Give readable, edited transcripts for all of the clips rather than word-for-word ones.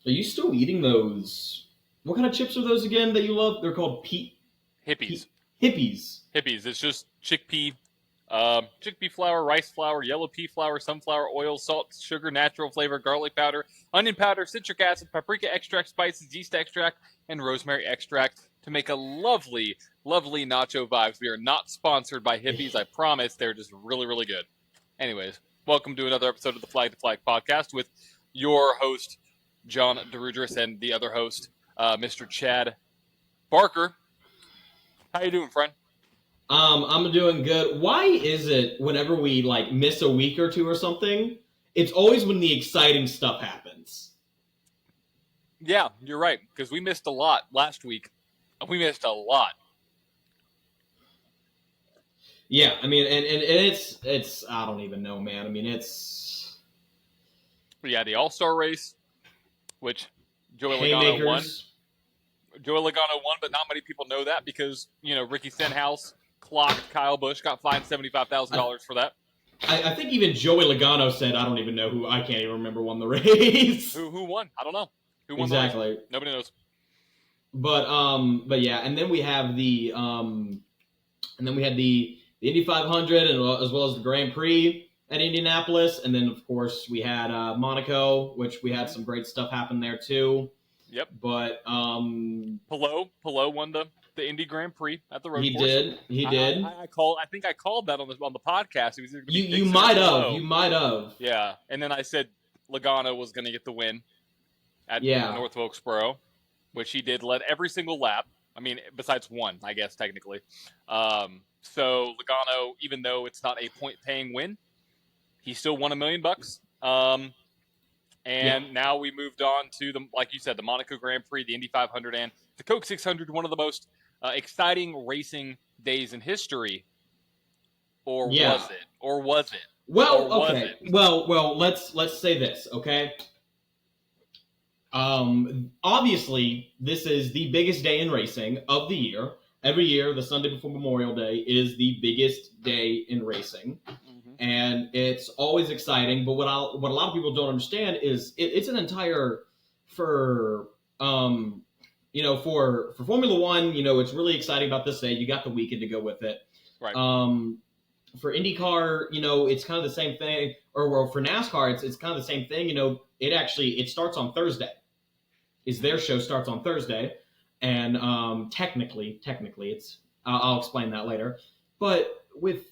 Are you still eating those? What kind of chips are those again that you love? They're called Hippies. hippies. Hippies. It's just chickpea flour, rice flour, yellow pea flour, sunflower oil, salt, sugar, natural flavor, garlic powder, onion powder, citric acid, paprika extract, spices, yeast extract, and rosemary extract to make a lovely, lovely nacho vibes. We are not sponsored by Hippies. I promise. They're just really, really good. Anyways, welcome to another episode of the Flag to Flag podcast with your host, John DeRudris, and the other host, Mr. Chad Barker. How you doing, friend? I'm doing good. Why is it whenever we miss a week or two or something, it's always when the exciting stuff happens? Yeah, you're right, because we missed a lot last week. We missed a lot. Yeah, I mean, and it's I don't even know, man. I mean, it's The All-Star race, which Joey Logano haymakers. won. Joey Logano won, but not many people know that because, Ricky Stenhouse clocked Kyle Busch, got fined $75,000 for that. I think even Joey Logano said, I don't even know who, I can't even remember won the race. Who won? I don't know. Who won exactly. the race? Nobody knows. But yeah, and then we have the Indy 500 and as well as the Grand Prix at Indianapolis, and then of course we had Monaco, which we had some great stuff happen there too. Yep. But Pelot won the Indy Grand Prix at the road he course. He did. I think I called that on the podcast. It was you might have. You might have. Yeah, and then I said Logano was going to get the win at North Wilkesboro, which he did. Led every single lap. I mean, besides one, I guess technically. So Logano, even though it's not a point-paying win, he still won $1 million. Now we moved on to like you said, the Monaco Grand Prix, the Indy 500, and the Coke 600. One of the most exciting racing days in history, was it? Well, okay. Well, let's say this, okay? Obviously, this is the biggest day in racing of the year. Every year, the Sunday before Memorial Day is the biggest day in racing, and it's always exciting. But what a lot of people don't understand is it's an entire for Formula One. It's really exciting about this day. You got the weekend to go with it. Right. For IndyCar, it's kind of the same thing. Or for NASCAR, it's kind of the same thing. It starts on Thursday. Their show starts on Thursday. And technically, it's I'll explain that later. But with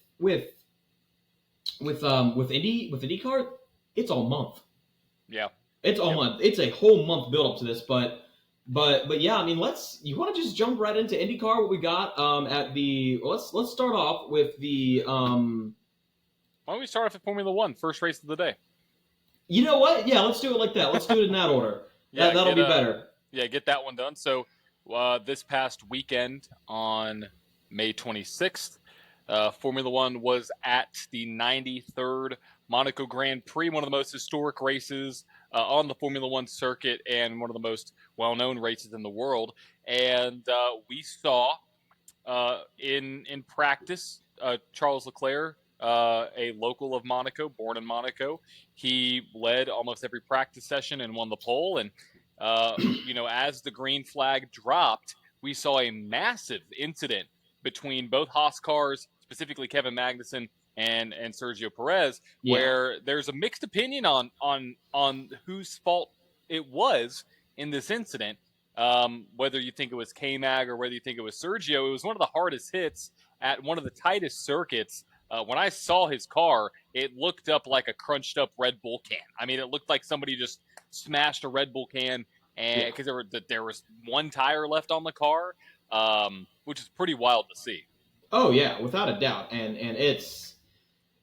IndyCar, it's all month. Yeah, it's all month. It's a whole month build up to this. But yeah, I mean, you want to just jump right into IndyCar? What we got let's start off with the Why don't we start off at Formula One, first race of the day? You know what? Yeah, let's do it like that. Let's do it in that order. That'll be better. Yeah, get that one done. So. This past weekend on May 26th, Formula One was at the 93rd Monaco Grand Prix, one of the most historic races on the Formula One circuit and one of the most well-known races in the world. And we saw in practice Charles Leclerc, a local of Monaco, born in Monaco. He led almost every practice session and won the pole. And as the green flag dropped, we saw a massive incident between both Haas cars, specifically Kevin Magnussen and Sergio Perez, where there's a mixed opinion on whose fault it was in this incident. Whether you think it was K-Mag or whether you think it was Sergio, it was one of the hardest hits at one of the tightest circuits. When I saw his car, it looked up like a crunched up Red Bull can. I mean, it looked like somebody just smashed a Red Bull can, and because there was one tire left on the car, which is pretty wild to see. Oh yeah, without a doubt, and it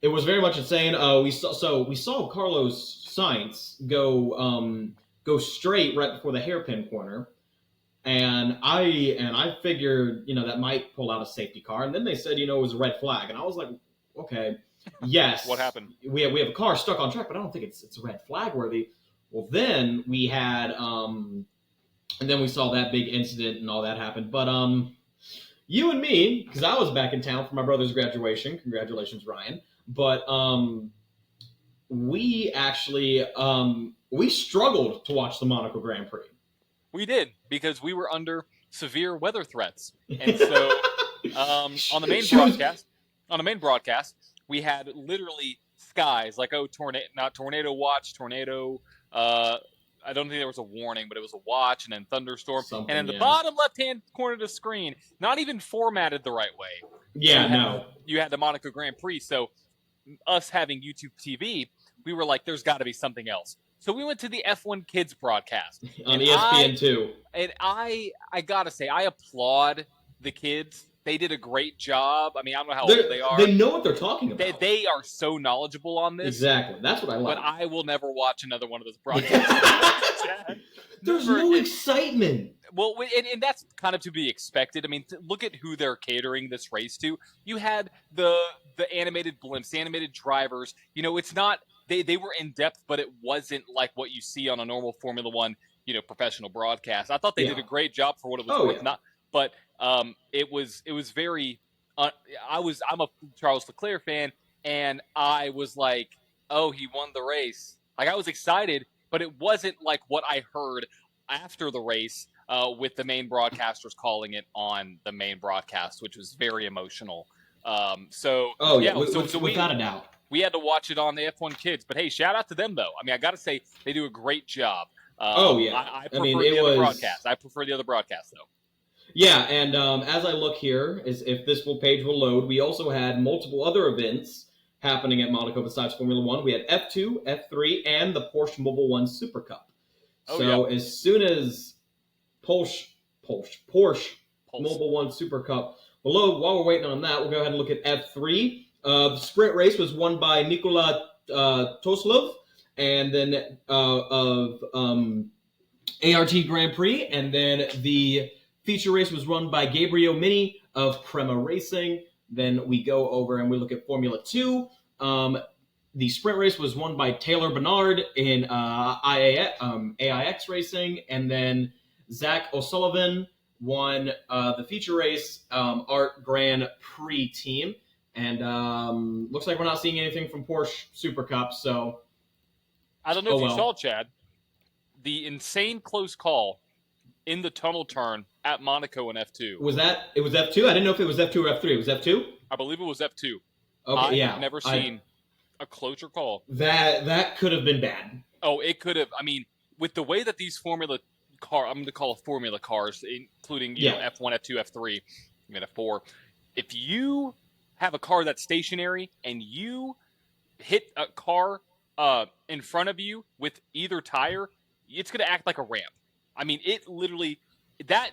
was very much insane. We saw Carlos Sainz go straight right before the hairpin corner, and I figured that might pull out a safety car, and then they said it was a red flag, and I was like, okay, yes. What happened? We have a car stuck on track, but I don't think it's red flag worthy. Well, then we had, and then we saw that big incident and all that happened. But you and me, because I was back in town for my brother's graduation. Congratulations, Ryan. But we actually we struggled to watch the Monaco Grand Prix. We did, because we were under severe weather threats. And so on the main broadcast, we had literally skies like, not tornado watch, tornado. I don't think there was a warning, but it was a watch, and then thunderstorm. Something, and in the yeah. bottom left-hand corner of the screen, not even formatted the right way. Yeah, You had the Monaco Grand Prix. So us having YouTube TV, we were like, there's got to be something else. So we went to the F1 Kids broadcast on ESPN too. And I gotta say, I applaud the kids. They did a great job. I mean, I don't know how old they are. They know what they're talking about. They are so knowledgeable on this. Exactly. That's what I like. But I will never watch another one of those broadcasts. There's no excitement. Well, and that's kind of to be expected. I mean, look at who they're catering this race to. You had the animated blimps, the animated drivers. You know, it's not they were in depth, but it wasn't like what you see on a normal Formula One, professional broadcast. I thought they did a great job for what it was worth. Yeah. But it was very. I'm a Charles Leclerc fan, and I was like, oh, he won the race. Like, I was excited, but it wasn't like what I heard after the race with the main broadcasters calling it on the main broadcast, which was very emotional. So without a doubt. We had to watch it on the F1 Kids. But hey, shout out to them, though. I mean, I got to say, they do a great job. I prefer the other broadcast. I prefer the other broadcast, though. Yeah, and as I look here, if this page will load, we also had multiple other events happening at Monaco besides Formula One. We had F2, F3, and the Porsche Mobile One Super Cup. As soon as Porsche Mobile One Super Cup will load, while we're waiting on that, we'll go ahead and look at F3. The sprint race was won by Nikola Toslov, and then of ART Grand Prix, and then the feature race was run by Gabriel Mini of Prema Racing. Then we go over and we look at Formula 2. The sprint race was won by Taylor Bernard in AIX Racing. And then Zach O'Sullivan won the feature race Art Grand Prix team. And looks like we're not seeing anything from Porsche Super Cup. So I don't know if you saw, Chad, the insane close call in the tunnel turn at Monaco in F2. It was F2? I didn't know if it was F2 or F3. It was F2? I believe it was F2. Okay, I've never seen a closer call. That could have been bad. Oh, it could have. I mean, with the way that these I'm going to call it formula cars, including F1, F2, F3, even F4. If you have a car that's stationary and you hit a car in front of you with either tire, it's going to act like a ramp. I mean, it literally, that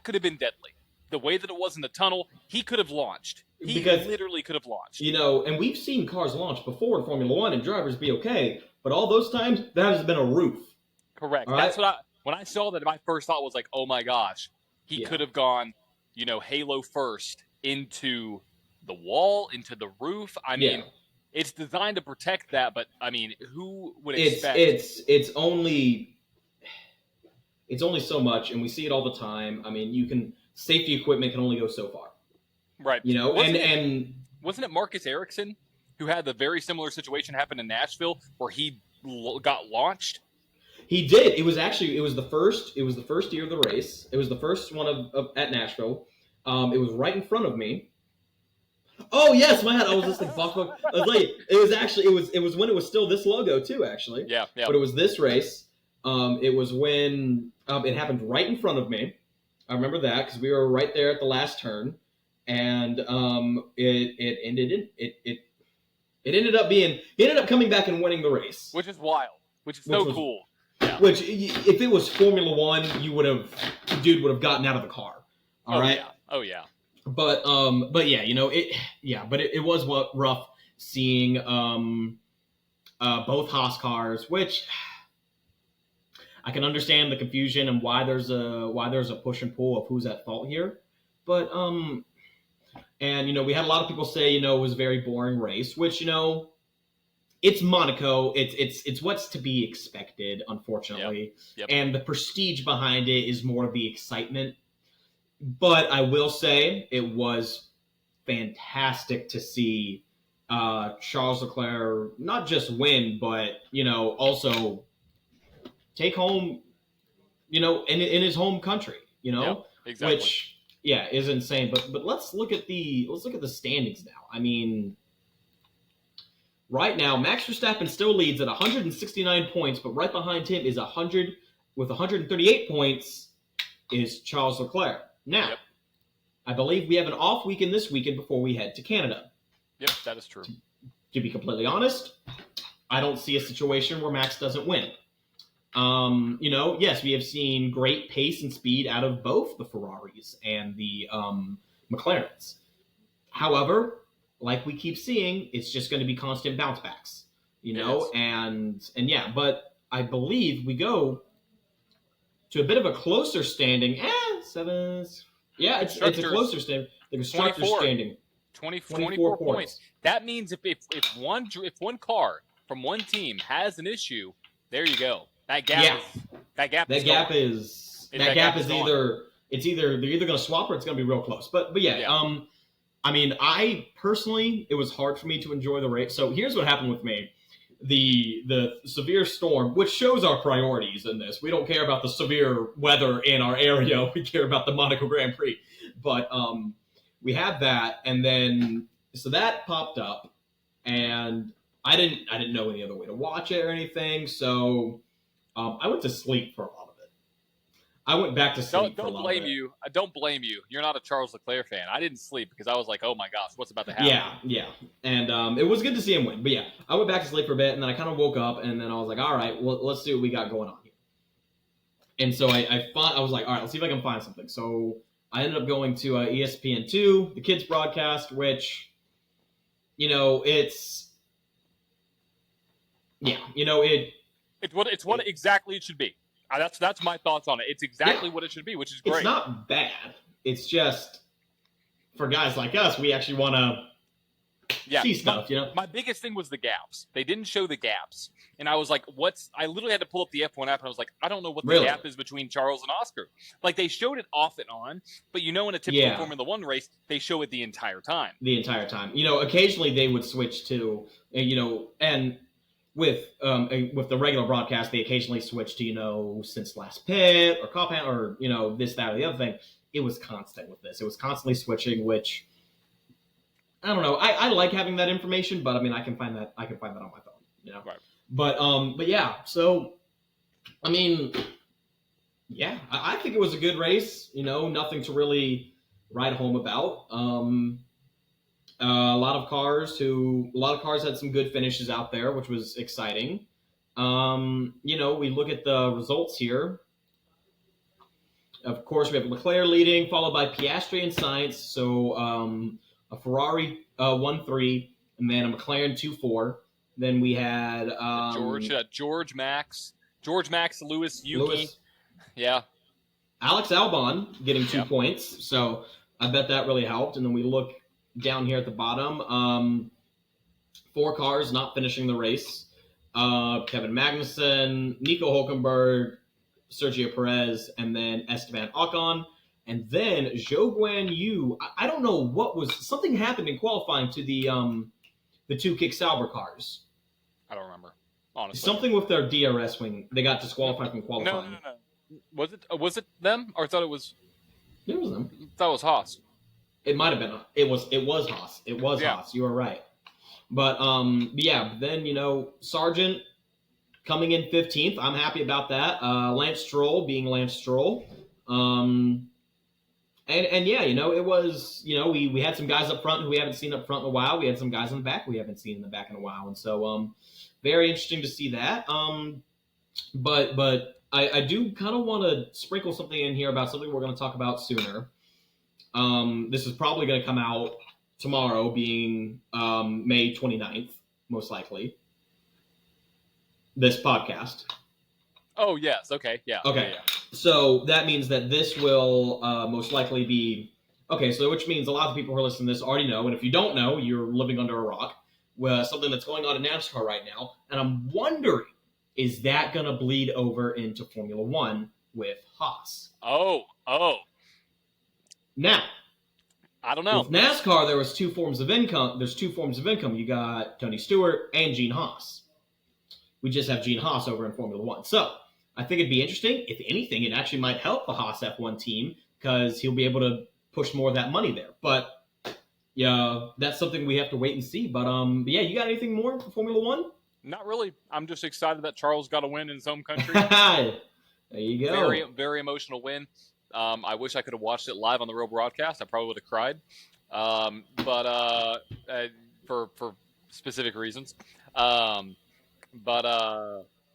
could have been deadly. The way that it was in the tunnel, he could have launched. He literally could have launched. And we've seen cars launch before in Formula One and drivers be okay, but all those times, that has been a roof. Correct. That's what when I saw that, my first thought was like, oh my gosh, he could have gone, halo first into the wall, into the roof. I mean, it's designed to protect that, but I mean, who would expect? It's only so much, and we see it all the time. I mean, safety equipment can only go so far. Right. Wasn't it Marcus Ericsson who had the very similar situation happen in Nashville where he got launched? He did. It was the first year of the race. It was the first one at Nashville. It was right in front of me. Oh yes, my head. I was just like, fuck. I was like, it was when it was still this logo too, actually. Yeah. But it was this race. It was when it happened right in front of me. I remember that because we were right there at the last turn, and it ended up he ended up coming back and winning the race, which is wild, which is so cool. Yeah. Which, if it was Formula One, dude would have gotten out of the car. All right. Oh yeah. But yeah, but it was rough seeing both Haas cars, which I can understand the confusion and why there's a push and pull of who's at fault here. But and we had a lot of people say it was a very boring race, which it's Monaco. It's what's to be expected, unfortunately. Yep. And the prestige behind it is more of the excitement. But I will say it was fantastic to see Charles Leclerc not just win, but also take home, in his home country, Yep, exactly. which is insane. But let's look at the standings now. I mean, right now Max Verstappen still leads at 169 points, but right behind him is 138 points is Charles Leclerc. Now, Yep. I believe we have an off weekend this weekend before we head to Canada. Yep, that is true. To be completely honest, I don't see a situation where Max doesn't win. Yes, we have seen great pace and speed out of both the Ferraris and the McLarens. However, like we keep seeing, it's just going to be constant bounce backs, but I believe we go to a bit of a closer standing. Seven. Yeah, it's a closer standing. The constructor standing. 24 points. That means if one car from one team has an issue, there you go. That gap is either they're either going to swap or it's going to be real close. But I mean, I personally, it was hard for me to enjoy the race. So here's what happened with me. The severe storm, which shows our priorities in this. We don't care about the severe weather in our area. We care about the Monaco Grand Prix. But we had that, and then so that popped up, and I didn't know any other way to watch it or anything. So I went to sleep for a lot of it. I went back to sleep. Don't blame you. I don't blame you. You're not a Charles Leclerc fan. I didn't sleep because I was like, oh my gosh, what's about to happen? Yeah. And it was good to see him win. But yeah, I went back to sleep for a bit, and then I kind of woke up, and then I was like, all right, well, let's see what we got going on here. And so I was like, all right, let's see if I can find something. So I ended up going to ESPN2, the kids broadcast, which, it's what exactly it should be. That's my thoughts on it. It's exactly what it should be, which is great. It's not bad. It's just for guys like us, we actually want to see stuff. My biggest thing was the gaps. They didn't show the gaps, and I was like, I literally had to pull up the F1 app, and I was like, I don't know what the gap is between Charles and Oscar. Like, they showed it off and on, but in a typical Formula One race, they show it the entire time. Occasionally they would switch to, and with the regular broadcast, they occasionally switch to, since last pit or compound or, this, that, or the other thing. It was constant with this. It was constantly switching, which I don't know. I like having that information, but I mean, I can find that on my phone, Right. But yeah, so, I mean, yeah, I think it was a good race, nothing to really write home about. A lot of cars had some good finishes out there, which was exciting. We look at the results here. Of course, we have Leclerc leading, followed by Piastri and Sainz. So a Ferrari 1-3, and then a McLaren 2-4. Then we had George, Max, Lewis, Yuki. Yeah. Alex Albon getting 2 points. So I bet that really helped. And then we look down here at the bottom, 4 cars not finishing the race. Kevin Magnussen, Nico Hulkenberg, Sergio Perez, and then Esteban Ocon. And then Zhou Guan Yu, I don't know something happened in qualifying to the 2 Kick Sauber cars. I don't remember, honestly. Something with their DRS when they got disqualified from qualifying. No. Was it them? Or I thought it was... It was them. I thought it was Haas. It might have been. It was Haas. It was Haas. You were right. But then, Sargent coming in 15th. I'm happy about that. Lance Stroll being Lance Stroll. It was, we had some guys up front who we haven't seen up front in a while. We had some guys in the back we haven't seen in the back in a while. And so, very interesting to see that. But I do kind of want to sprinkle something in here about something we're going to talk about sooner. This is probably going to come out tomorrow, being May 29th, most likely. This podcast. Oh, yes. Okay. Yeah. Okay. Yeah. So that means that this will most likely be... Okay, so which means a lot of people who are listening to this already know, and if you don't know, you're living under a rock, something that's going on in NASCAR right now, and I'm wondering, is that going to bleed over into Formula One with Haas? Oh. Now, I don't know. With NASCAR, there was two forms of income. There's two forms of income. You got Tony Stewart and Gene Haas. We just have Gene Haas over in Formula One. So I think it'd be interesting. If anything, it actually might help the Haas F1 team because he'll be able to push more of that money there. But yeah, that's something we have to wait and see. But yeah, you got anything more for Formula One? Not really. I'm just excited that Charles got a win in his home country. There you go. Very, very emotional win. I wish I could have watched it live on the real broadcast. I probably would have cried, but for specific reasons. But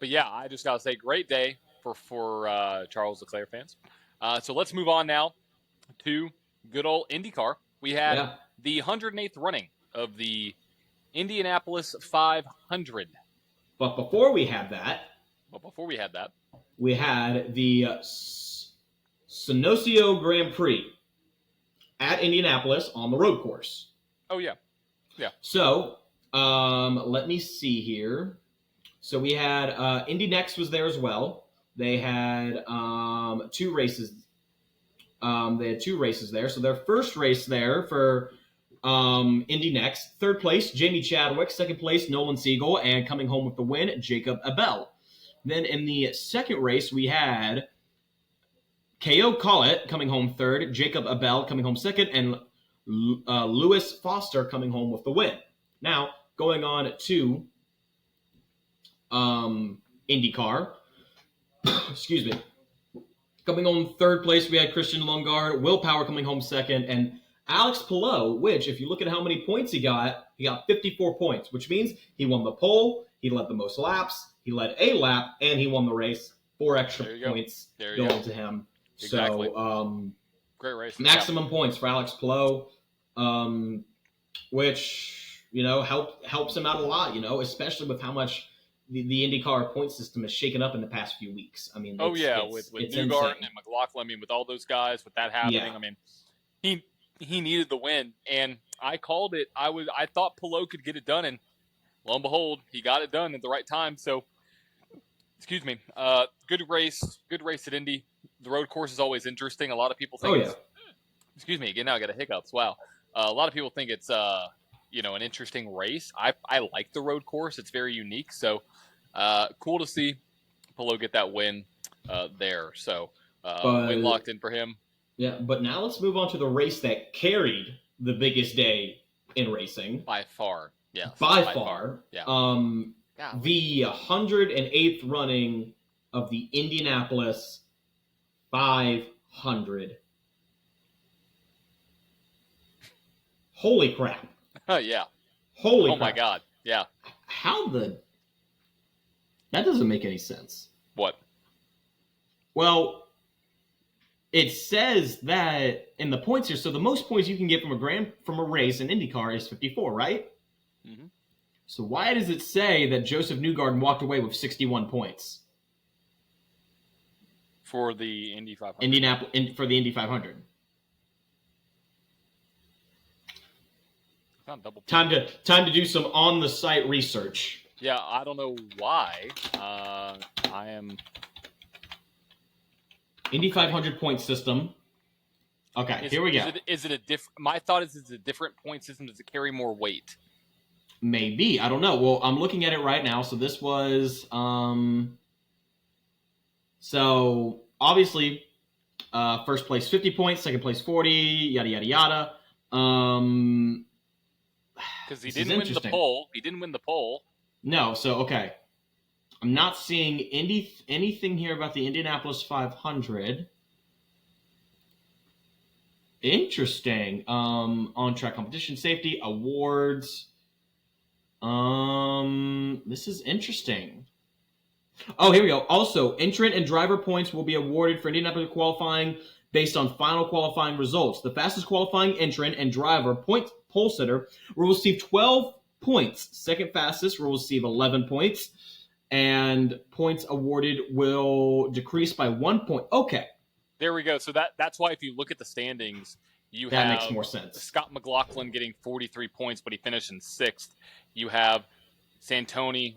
yeah, I just gotta say, great day for Charles Leclerc fans. So let's move on now to good old IndyCar. We had the 108th running of the Indianapolis 500. But before we had that, we had the Monaco Grand Prix at Indianapolis on the road course. Oh, yeah. Yeah. So, let me see here. So we had Indy Next was there as well. They had two races. They had two races there. So their first race there for Indy Next, third place, Jamie Chadwick. Second place, Nolan Siegel. And coming home with the win, Jacob Abel. Then in the second race, we had K.O. Collett coming home third, Jacob Abel coming home second, and Lewis Foster coming home with the win. Now, going on to IndyCar. Excuse me. Coming home third place, we had Christian Lundgaard, Will Power coming home second, and Alex Palou, which, if you look at how many points he got 54 points, which means he won the pole, he led the most laps, he led a lap, and he won the race. 4 extra points going to him. Exactly. So, great race. Maximum points for Alex Palou, which, helps him out a lot, especially with how much the IndyCar point system has shaken up in the past few weeks. I mean, with Newgarden and McLaughlin, with all those guys, with that happening, I mean, he needed the win, and I called it. I thought Palou could get it done, and lo and behold, he got it done at the right time. So, excuse me, good race at Indy. The road course is always interesting. A lot of people think excuse me, again, now I got a hiccups. Wow. A lot of people think it's an interesting race. I like the road course. It's very unique. So cool to see Palou get that win there. So win locked in for him. Yeah, but now let's move on to the race that carried the biggest day in racing. By far, yes. By far. Yeah. The 108th running of the Indianapolis 500. Holy crap. Yeah. Holy crap. Oh, my God. Yeah. That doesn't make any sense. What? Well, it says that in the points here, so the most points you can get from a race in IndyCar is 54, right? Mm-hmm. So why does it say that Joseph Newgarden walked away with 61 points? For the Indy 500. For the Indy 500. Not double. Time to do some on-the-site research. Yeah, I don't know why. I am... Indy 500 point system. Okay, here we go. Is it a different... My thought is it's a different point system. Does it carry more weight? Maybe. I don't know. Well, I'm looking at it right now. So this was... So, obviously, first place 50 points, second place 40, yada, yada, yada. Because he didn't win the pole. He didn't win the pole. No, so, okay. I'm not seeing anything here about the Indianapolis 500. Interesting. On-track competition safety, awards. This is interesting. Oh, here we go. Also, entrant and driver points will be awarded for Indianapolis qualifying based on final qualifying results. The fastest qualifying entrant and driver pole sitter will receive 12 points. Second fastest will receive 11 points. And points awarded will decrease by 1 point. Okay. There we go. So that's why if you look at the standings, that makes more sense. Scott McLaughlin getting 43 points, but he finished in 6th. You have Santino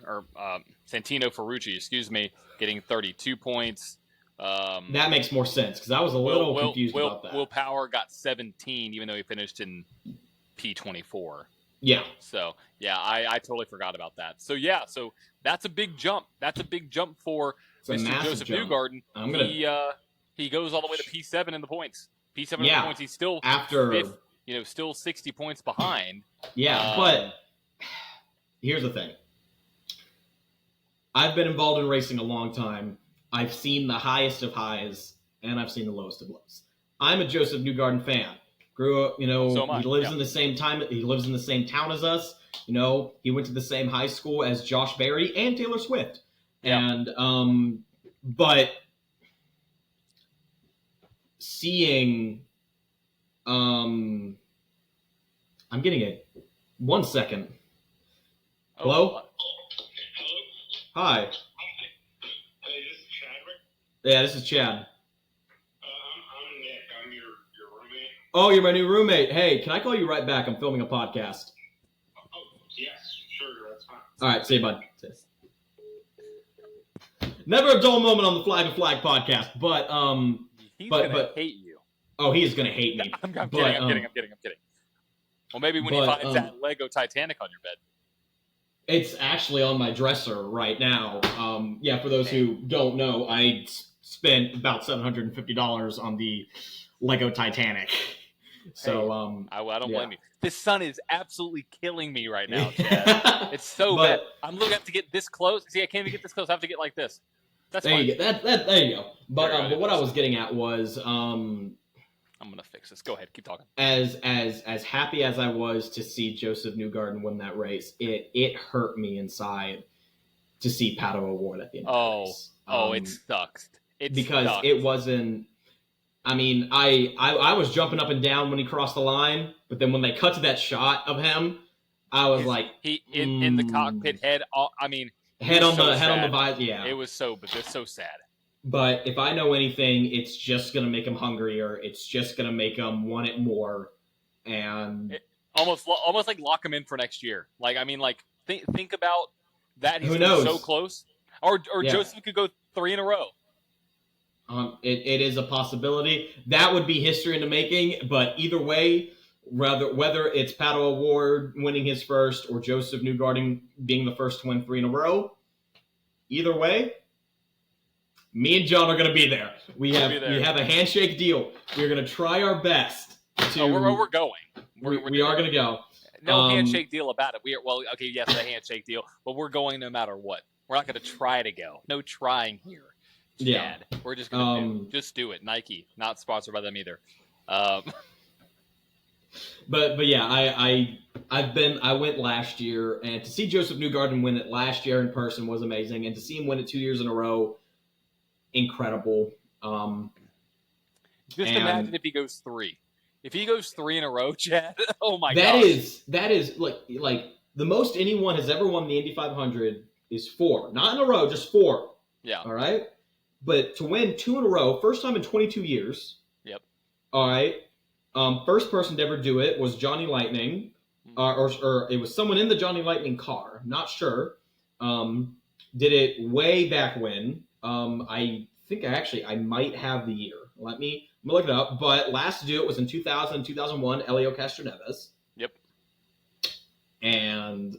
Ferrucci, getting 32 points. That makes more sense because I was a little confused about that. Will Power got 17, even though he finished in P24. Yeah. So yeah, I totally forgot about that. So yeah, so that's a big jump. That's a big jump for Mr. Joseph Newgarden. He goes all the way to P7 in the points. P7 in the points. He's still fifth, still 60 points behind. Yeah, but here's the thing. I've been involved in racing a long time. I've seen the highest of highs, and I've seen the lowest of lows. I'm a Joseph Newgarden fan. Grew up, he lives in the same time. He lives in the same town as us. He went to the same high school as Josh Berry and Taylor Swift. Yeah. And but seeing, I'm getting it. 1 second. Hello? Hello? Hi. Hey, this is Chadwick. Yeah, this is Chad. I'm Nick. I'm your roommate. Oh, you're my new roommate. Hey, can I call you right back? I'm filming a podcast. Oh, yes, sure, that's fine. All right, see you, bud. Never a dull moment on the Flag to Flag podcast, but he's gonna hate you. Oh, he is gonna hate me. I'm kidding. Well, maybe when he finds that Lego Titanic on your bed. It's actually on my dresser right now. For those who don't know, I spent about $750 on the Lego Titanic. So, I don't blame you. This sun is absolutely killing me right now, Chad. It's so bad. I'm looking up to get this close. See, I can't even get this close. I have to get like this. That's there fine. You go. There you go. But what I was getting at was, I'm gonna fix this. Go ahead, keep talking. As happy as I was to see Joseph Newgarden win that race, it hurt me inside to see Pato O'Ward at the end of the race. It sucks. It wasn't. I mean, I was jumping up and down when he crossed the line, but then when they cut to that shot of him, I was in the cockpit head. Head on the visor. Yeah, it was so sad. But if I know anything, it's just gonna make him hungrier. It's just gonna make him want it more, and almost like lock him in for next year. Think about that. He's so close. Or Joseph could go 3 in a row. It is a possibility. That would be history in the making. But either way, whether it's Pato O'Ward winning his first or Joseph Newgarden being the first to win 3 in a row, either way, me and John are going to be there. We have a handshake deal. We're going to try our best to. We're going. We are going to go. No handshake deal about it. Yes, a handshake deal, but we're going no matter what. We're not going to try to go. No trying here, Chad. Yeah. We're just going to do it. Nike, not sponsored by them either. But yeah, I went last year, and to see Joseph Newgarden win it last year in person was amazing, and to see him win it 2 years in a row, incredible. Imagine if he goes 3. If he goes 3 in a row, Chad, oh my god. That is like the most anyone has ever won the Indy 500 is 4. Not in a row, just 4. Yeah. All right? But to win 2 in a row, first time in 22 years. Yep. All right. First person to ever do it was Johnny Lightning. Or it was someone in the Johnny Lightning car. Not sure. Did it way back when. I think I might have the year. Let me look it up. But last to do it was in 2000, 2001, Elio Castroneves. Yep.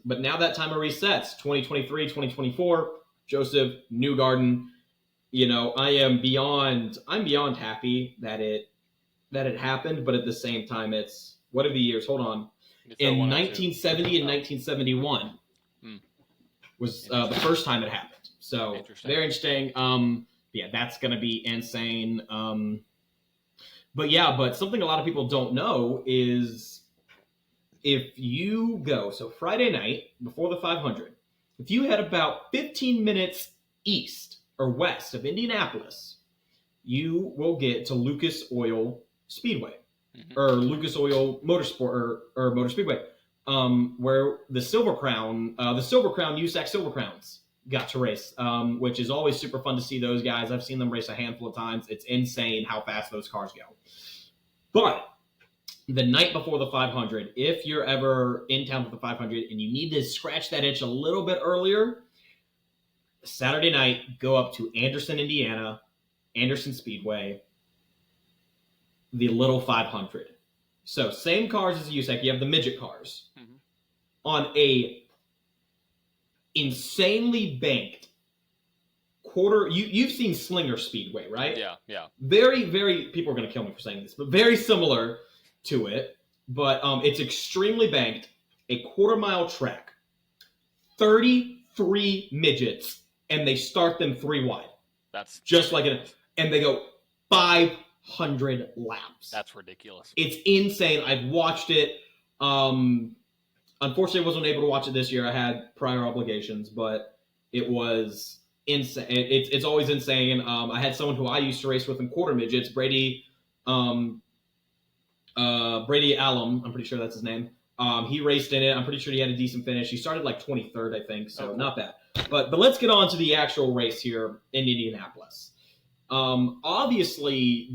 But now that time resets. 2023, 2024, Joseph Newgarden. I'm beyond happy that it happened, but at the same time, it's what are the years? Hold on. In 1970 and 1971 was the first time it happened. So very interesting. That's going to be insane. But something a lot of people don't know is if you go, so Friday night before the 500, if you head about 15 minutes east or west of Indianapolis, you will get to Lucas Oil Speedway or Lucas Oil Motorsport or Motor Speedway, where the Silver Crown USAC Silver Crowns got to race, which is always super fun to see those guys. I've seen them race a handful of times. It's insane how fast those cars go. But the night before the 500, if you're ever in town for the 500 and you need to scratch that itch a little bit earlier, Saturday night, go up to Anderson, Indiana, Anderson Speedway, the Little 500. So same cars as USAC. You have the midget cars on a insanely banked quarter. You've seen Slinger Speedway, right? Yeah. Very, very. People are going to kill me for saying this, but very similar to it. But it's extremely banked. A quarter-mile track, 33 midgets, and they start them 3 wide. That's just like it, and they go 500 laps. That's ridiculous. It's insane. I've watched it. Unfortunately, I wasn't able to watch it this year. I had prior obligations, but it was insane. It's always insane. I had someone who I used to race with in quarter midgets, Brady Alum. I'm pretty sure that's his name. He raced in it. I'm pretty sure he had a decent finish. He started like 23rd, I think, so not bad. But let's get on to the actual race here in Indianapolis. Obviously,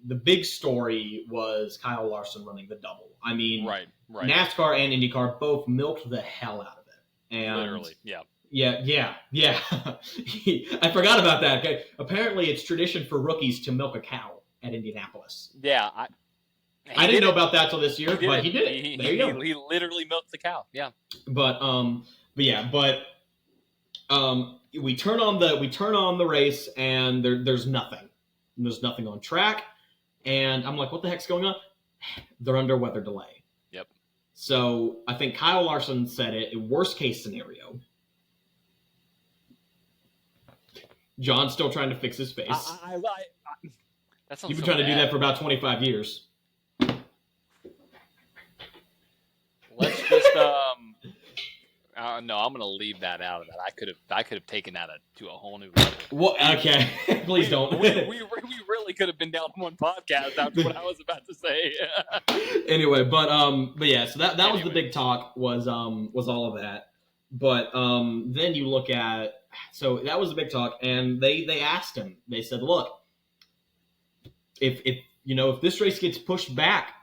the big story was Kyle Larson running the double. I mean, right. NASCAR and IndyCar both milked the hell out of it. And literally, yeah. Yeah. I forgot about that. Okay. Apparently, it's tradition for rookies to milk a cow at Indianapolis. Yeah, I didn't know about that till this year, but he did it. There you go. He literally milked the cow. Yeah. But we turn on the race, and there's nothing. There's nothing on track, and I'm like, what the heck's going on? They're under weather delay. Yep. So I think Kyle Larson said it. Worst case scenario. John's still trying to fix his face. You've been trying to do that for about 25 years. Let's just no, I'm gonna leave that out of that. I could have taken that to a whole new level. Well, okay, please don't. We really could have been down one podcast after what I was about to say. Anyway, but yeah, so that was the big talk was all of that. But then you look at, so that was the big talk, and they asked him. They said, look, if this race gets pushed back,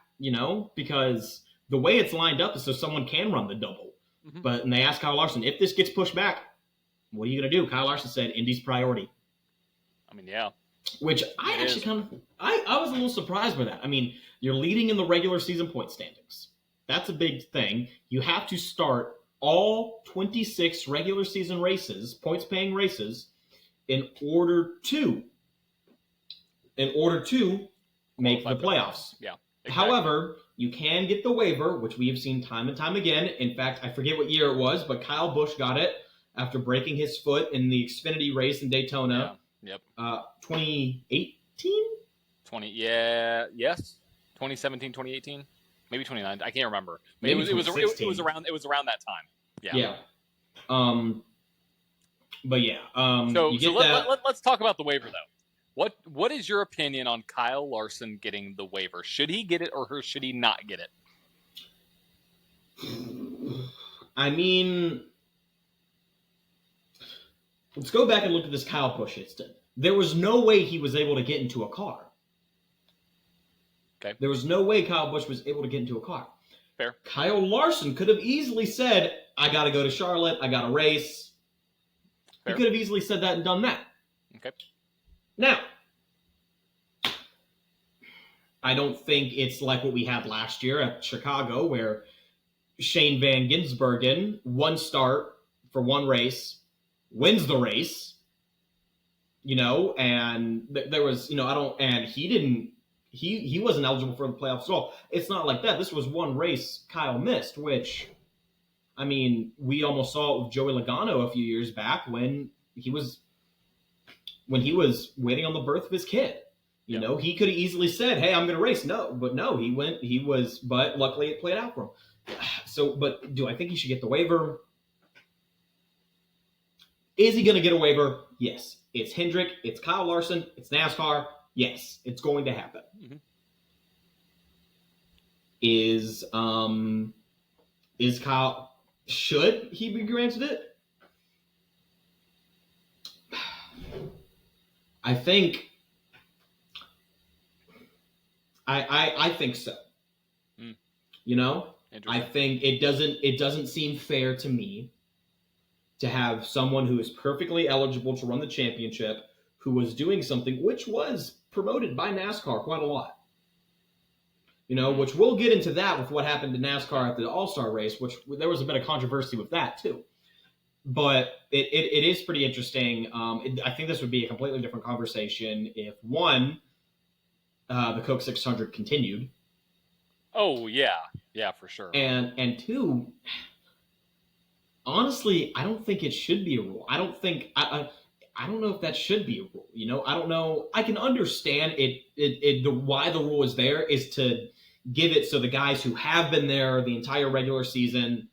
because the way it's lined up is so someone can run the double. But and they asked Kyle Larson, if this gets pushed back, what are you going to do? Kyle Larson said, Indy's priority. I mean, yeah. Which I was a little surprised by that. I mean, you're leading in the regular season point standings. That's a big thing. You have to start all 26 regular season races, points-paying races, in order to make the playoffs. Yeah. Exactly. However, you can get the waiver, which we have seen time and time again. In fact, I forget what year it was, but Kyle Busch got it after breaking his foot in the Xfinity race in Daytona. Yeah. Yep. 2018? 2017, 2018, maybe 2019. I can't remember. Maybe it was around that time. Yeah. But yeah. Let's talk about the waiver though. What is your opinion on Kyle Larson getting the waiver? Should he get it or should he not get it? I mean, let's go back and look at this Kyle Busch incident. There was no way he was able to get into a car. Okay. There was no way Kyle Busch was able to get into a car. Fair. Kyle Larson could have easily said, I got to go to Charlotte. I got to race. Fair. He could have easily said that and done that. Okay. Now, I don't think it's like what we had last year at Chicago where Shane Van Gisbergen, one start for one race, wins the race, and there was, he wasn't eligible for the playoffs at all. It's not like that. This was one race Kyle missed, which, I mean, we almost saw it with Joey Logano a few years back when he was waiting on the birth of his kid. He could have easily said, hey, I'm going to race. But luckily it played out for him. So, but do I think he should get the waiver? Is he going to get a waiver? Yes. It's Hendrick. It's Kyle Larson. It's NASCAR. Yes, it's going to happen. Mm-hmm. Is Kyle, should he be granted it? I think I think so. I think it doesn't seem fair to me to have someone who is perfectly eligible to run the championship, who was doing something which was promoted by NASCAR quite a lot. Which we'll get into that with what happened to NASCAR at the All-Star race, which there was a bit of controversy with that too. But it is pretty interesting. I think this would be a completely different conversation if, one, the Coke 600 continued. Oh, yeah. Yeah, for sure. And two, honestly, I don't think it should be a rule. I don't think I don't know if that should be a rule. I don't know. I can understand why the rule is there is to give it so the guys who have been there the entire regular season,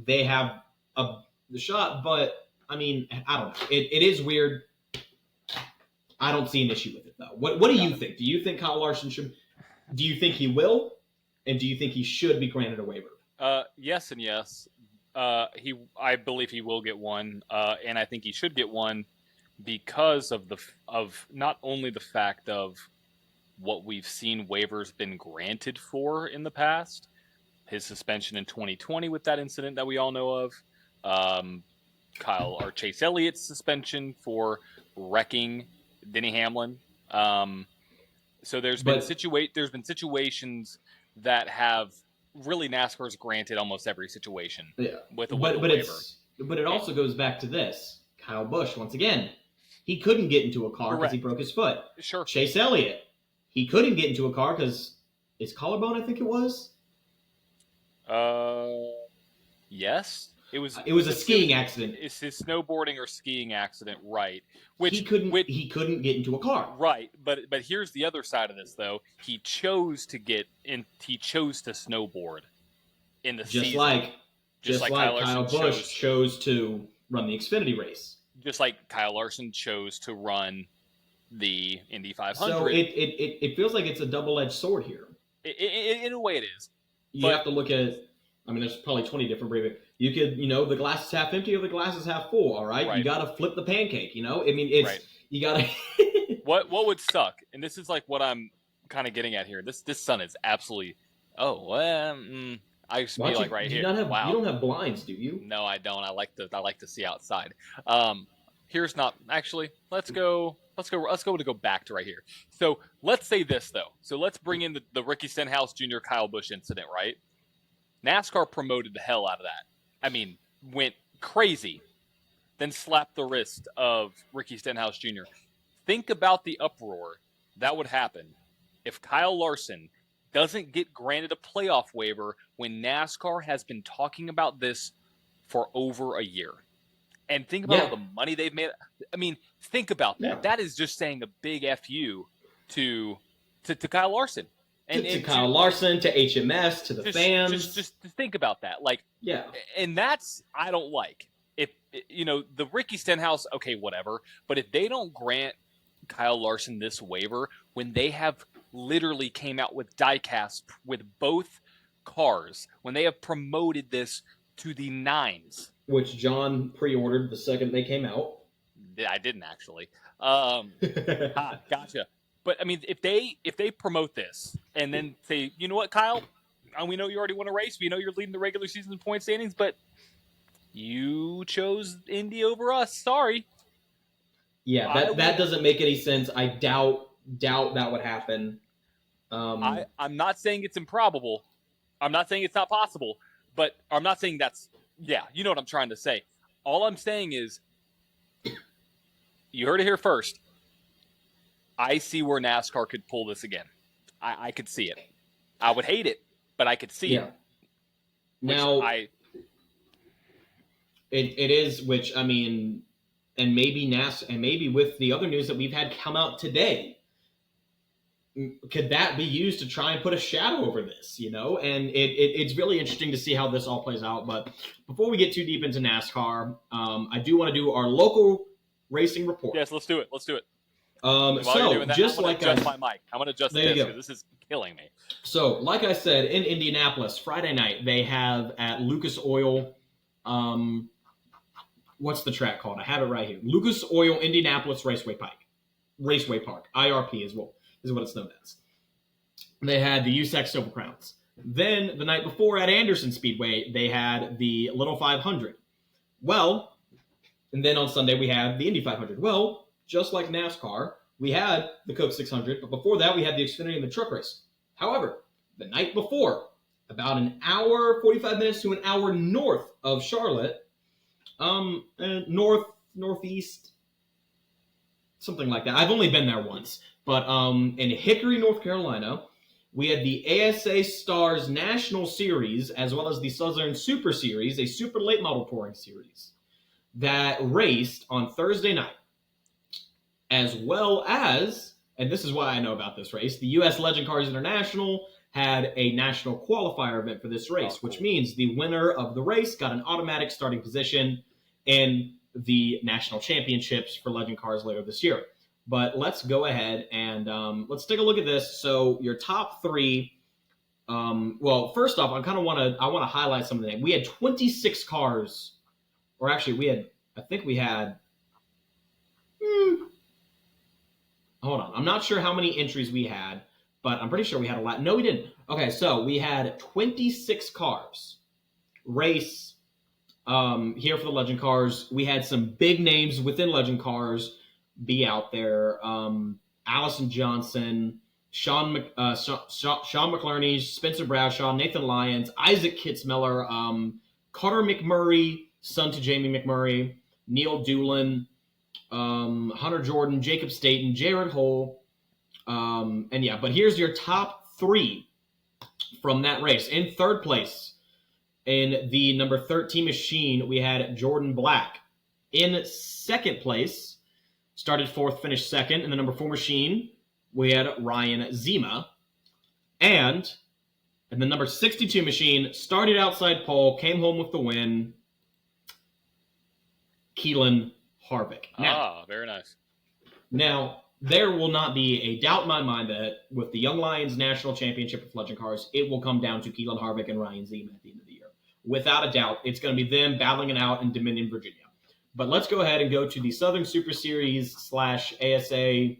they have the shot. But I mean, I don't know. It is weird. I don't see an issue with it though. What do you think? Do you think Kyle Larson should? Do you think he will? And do you think he should be granted a waiver? Yes and yes. I believe he will get one, and I think he should get one because of not only the fact of what we've seen waivers been granted for in the past, his suspension in 2020 with that incident that we all know of, Chase Elliott's suspension for wrecking Denny Hamlin. So there's been situations that have really NASCAR's granted almost every situation with a waiver. But it also goes back to this. Kyle Busch, once again, he couldn't get into a car because he broke his foot. Sure. Chase Elliott, he couldn't get into a car because his collarbone, I think it was. Yes. It was a skiing accident. It's his snowboarding or skiing accident, right? Which he couldn't get into a car. Right, but here's the other side of this though. He chose to snowboard in the season. Just like Kyle Busch chose to run the Xfinity race. Just like Kyle Larson chose to run the Indy 500. So it feels like it's a double-edged sword here. In a way it is. You have to look at, I mean, there's probably 20 different breathing. You could, the glass is half empty or the glass is half full, all right? You got to flip the pancake, I mean, you got to. What would suck, and this is like what I'm kind of getting at here. This sun is absolutely, I used to be like right here. Wow. You don't have blinds, do you? No, I don't. I like to see outside. Here's not actually. Let's go back to right here. So let's say this though. So let's bring in the Ricky Stenhouse Jr. Kyle Busch incident, right? NASCAR promoted the hell out of that. I mean, went crazy, then slapped the wrist of Ricky Stenhouse Jr. Think about the uproar that would happen if Kyle Larson doesn't get granted a playoff waiver when NASCAR has been talking about this for over a year. And think about all the money they've made. I mean, think about that. Yeah. That is just saying a big FU to Kyle Larson. To Kyle Larson, to HMS, to the fans. Just think about that. And that's, I don't like. If, the Ricky Stenhouse, okay, whatever. But if they don't grant Kyle Larson this waiver, when they have literally came out with diecast with both cars, when they have promoted this to the 9s. Which John pre-ordered the second they came out. I didn't actually. Gotcha. But I mean, if they promote this and then say, you know what, Kyle, we know you already won a race. We know you're leading the regular season point standings, but you chose Indy over us. Sorry. Yeah, that doesn't make any sense. I doubt that would happen. I'm not saying it's improbable. I'm not saying it's not possible, but I'm not saying that's, you know what I'm trying to say. All I'm saying is, you heard it here first. I see where NASCAR could pull this again. I could see it. I would hate it, but I could see it. Now, it is, which, I mean, and maybe with the other news that we've had come out today, could that be used to try and put a shadow over this, And it's really interesting to see how this all plays out. But before we get too deep into NASCAR, I do want to do our local racing report. Yes, let's do it. So just I'm like adjust my mic. I'm gonna adjust this because this is killing me. So, like I said, in Indianapolis, Friday night, they have at Lucas Oil, what's the track called? I have it right here. Lucas Oil Indianapolis Raceway Park, IRP is what it's known as. They had the USAC Silver Crowns. Then the night before at Anderson Speedway, they had the Little 500. Well, and then on Sunday we have the Indy 500. Well, just like NASCAR, we had the Coke 600, but before that we had the Xfinity and the truck race. However, the night before, about an hour, 45 minutes to an hour north of Charlotte, northeast, something like that. I've only been there once, but in Hickory, North Carolina, we had the ASA Stars National Series, as well as the Southern Super Series, a super late model touring series, that raced on Thursday night, as well as, and this is why I know about this race, the U.S. Legend Cars International had a national qualifier event for this race, which means the winner of the race got an automatic starting position in the national championships for Legend Cars later this year. But let's go ahead and let's take a look at this. So your top three. Well, first off, I want to highlight some of the names. We had 26 cars, or actually, I think we had. Hold on, I'm not sure how many entries we had, but I'm pretty sure we had a lot. No, we didn't. Okay, so we had 26 cars race here for the Legend Cars. We had some big names within Legend Cars be out there. Allison Johnson, Sean McClerney, Spencer Bradshaw, Nathan Lyons, Isaac Kitzmiller, Carter McMurray, son to Jamie McMurray, Neil Doolin, Hunter Jordan, Jacob Staten, Jared Hull, but here's your top three from that race. In third place, in the number 13 machine, we had Jordan Black. In second place, started fourth, finished second. In the number 4 machine, we had Ryan Zima. And in the number 62 machine, started outside pole, came home with the win, Keelan Harvick. Now, very nice. Now, there will not be a doubt in my mind that with the Young Lions National Championship of Legend Cars, it will come down to Keelan Harvick and Ryan Zima at the end of the year. Without a doubt, it's going to be them battling it out in Dominion, Virginia. But let's go ahead and go to the Southern Super Series / ASA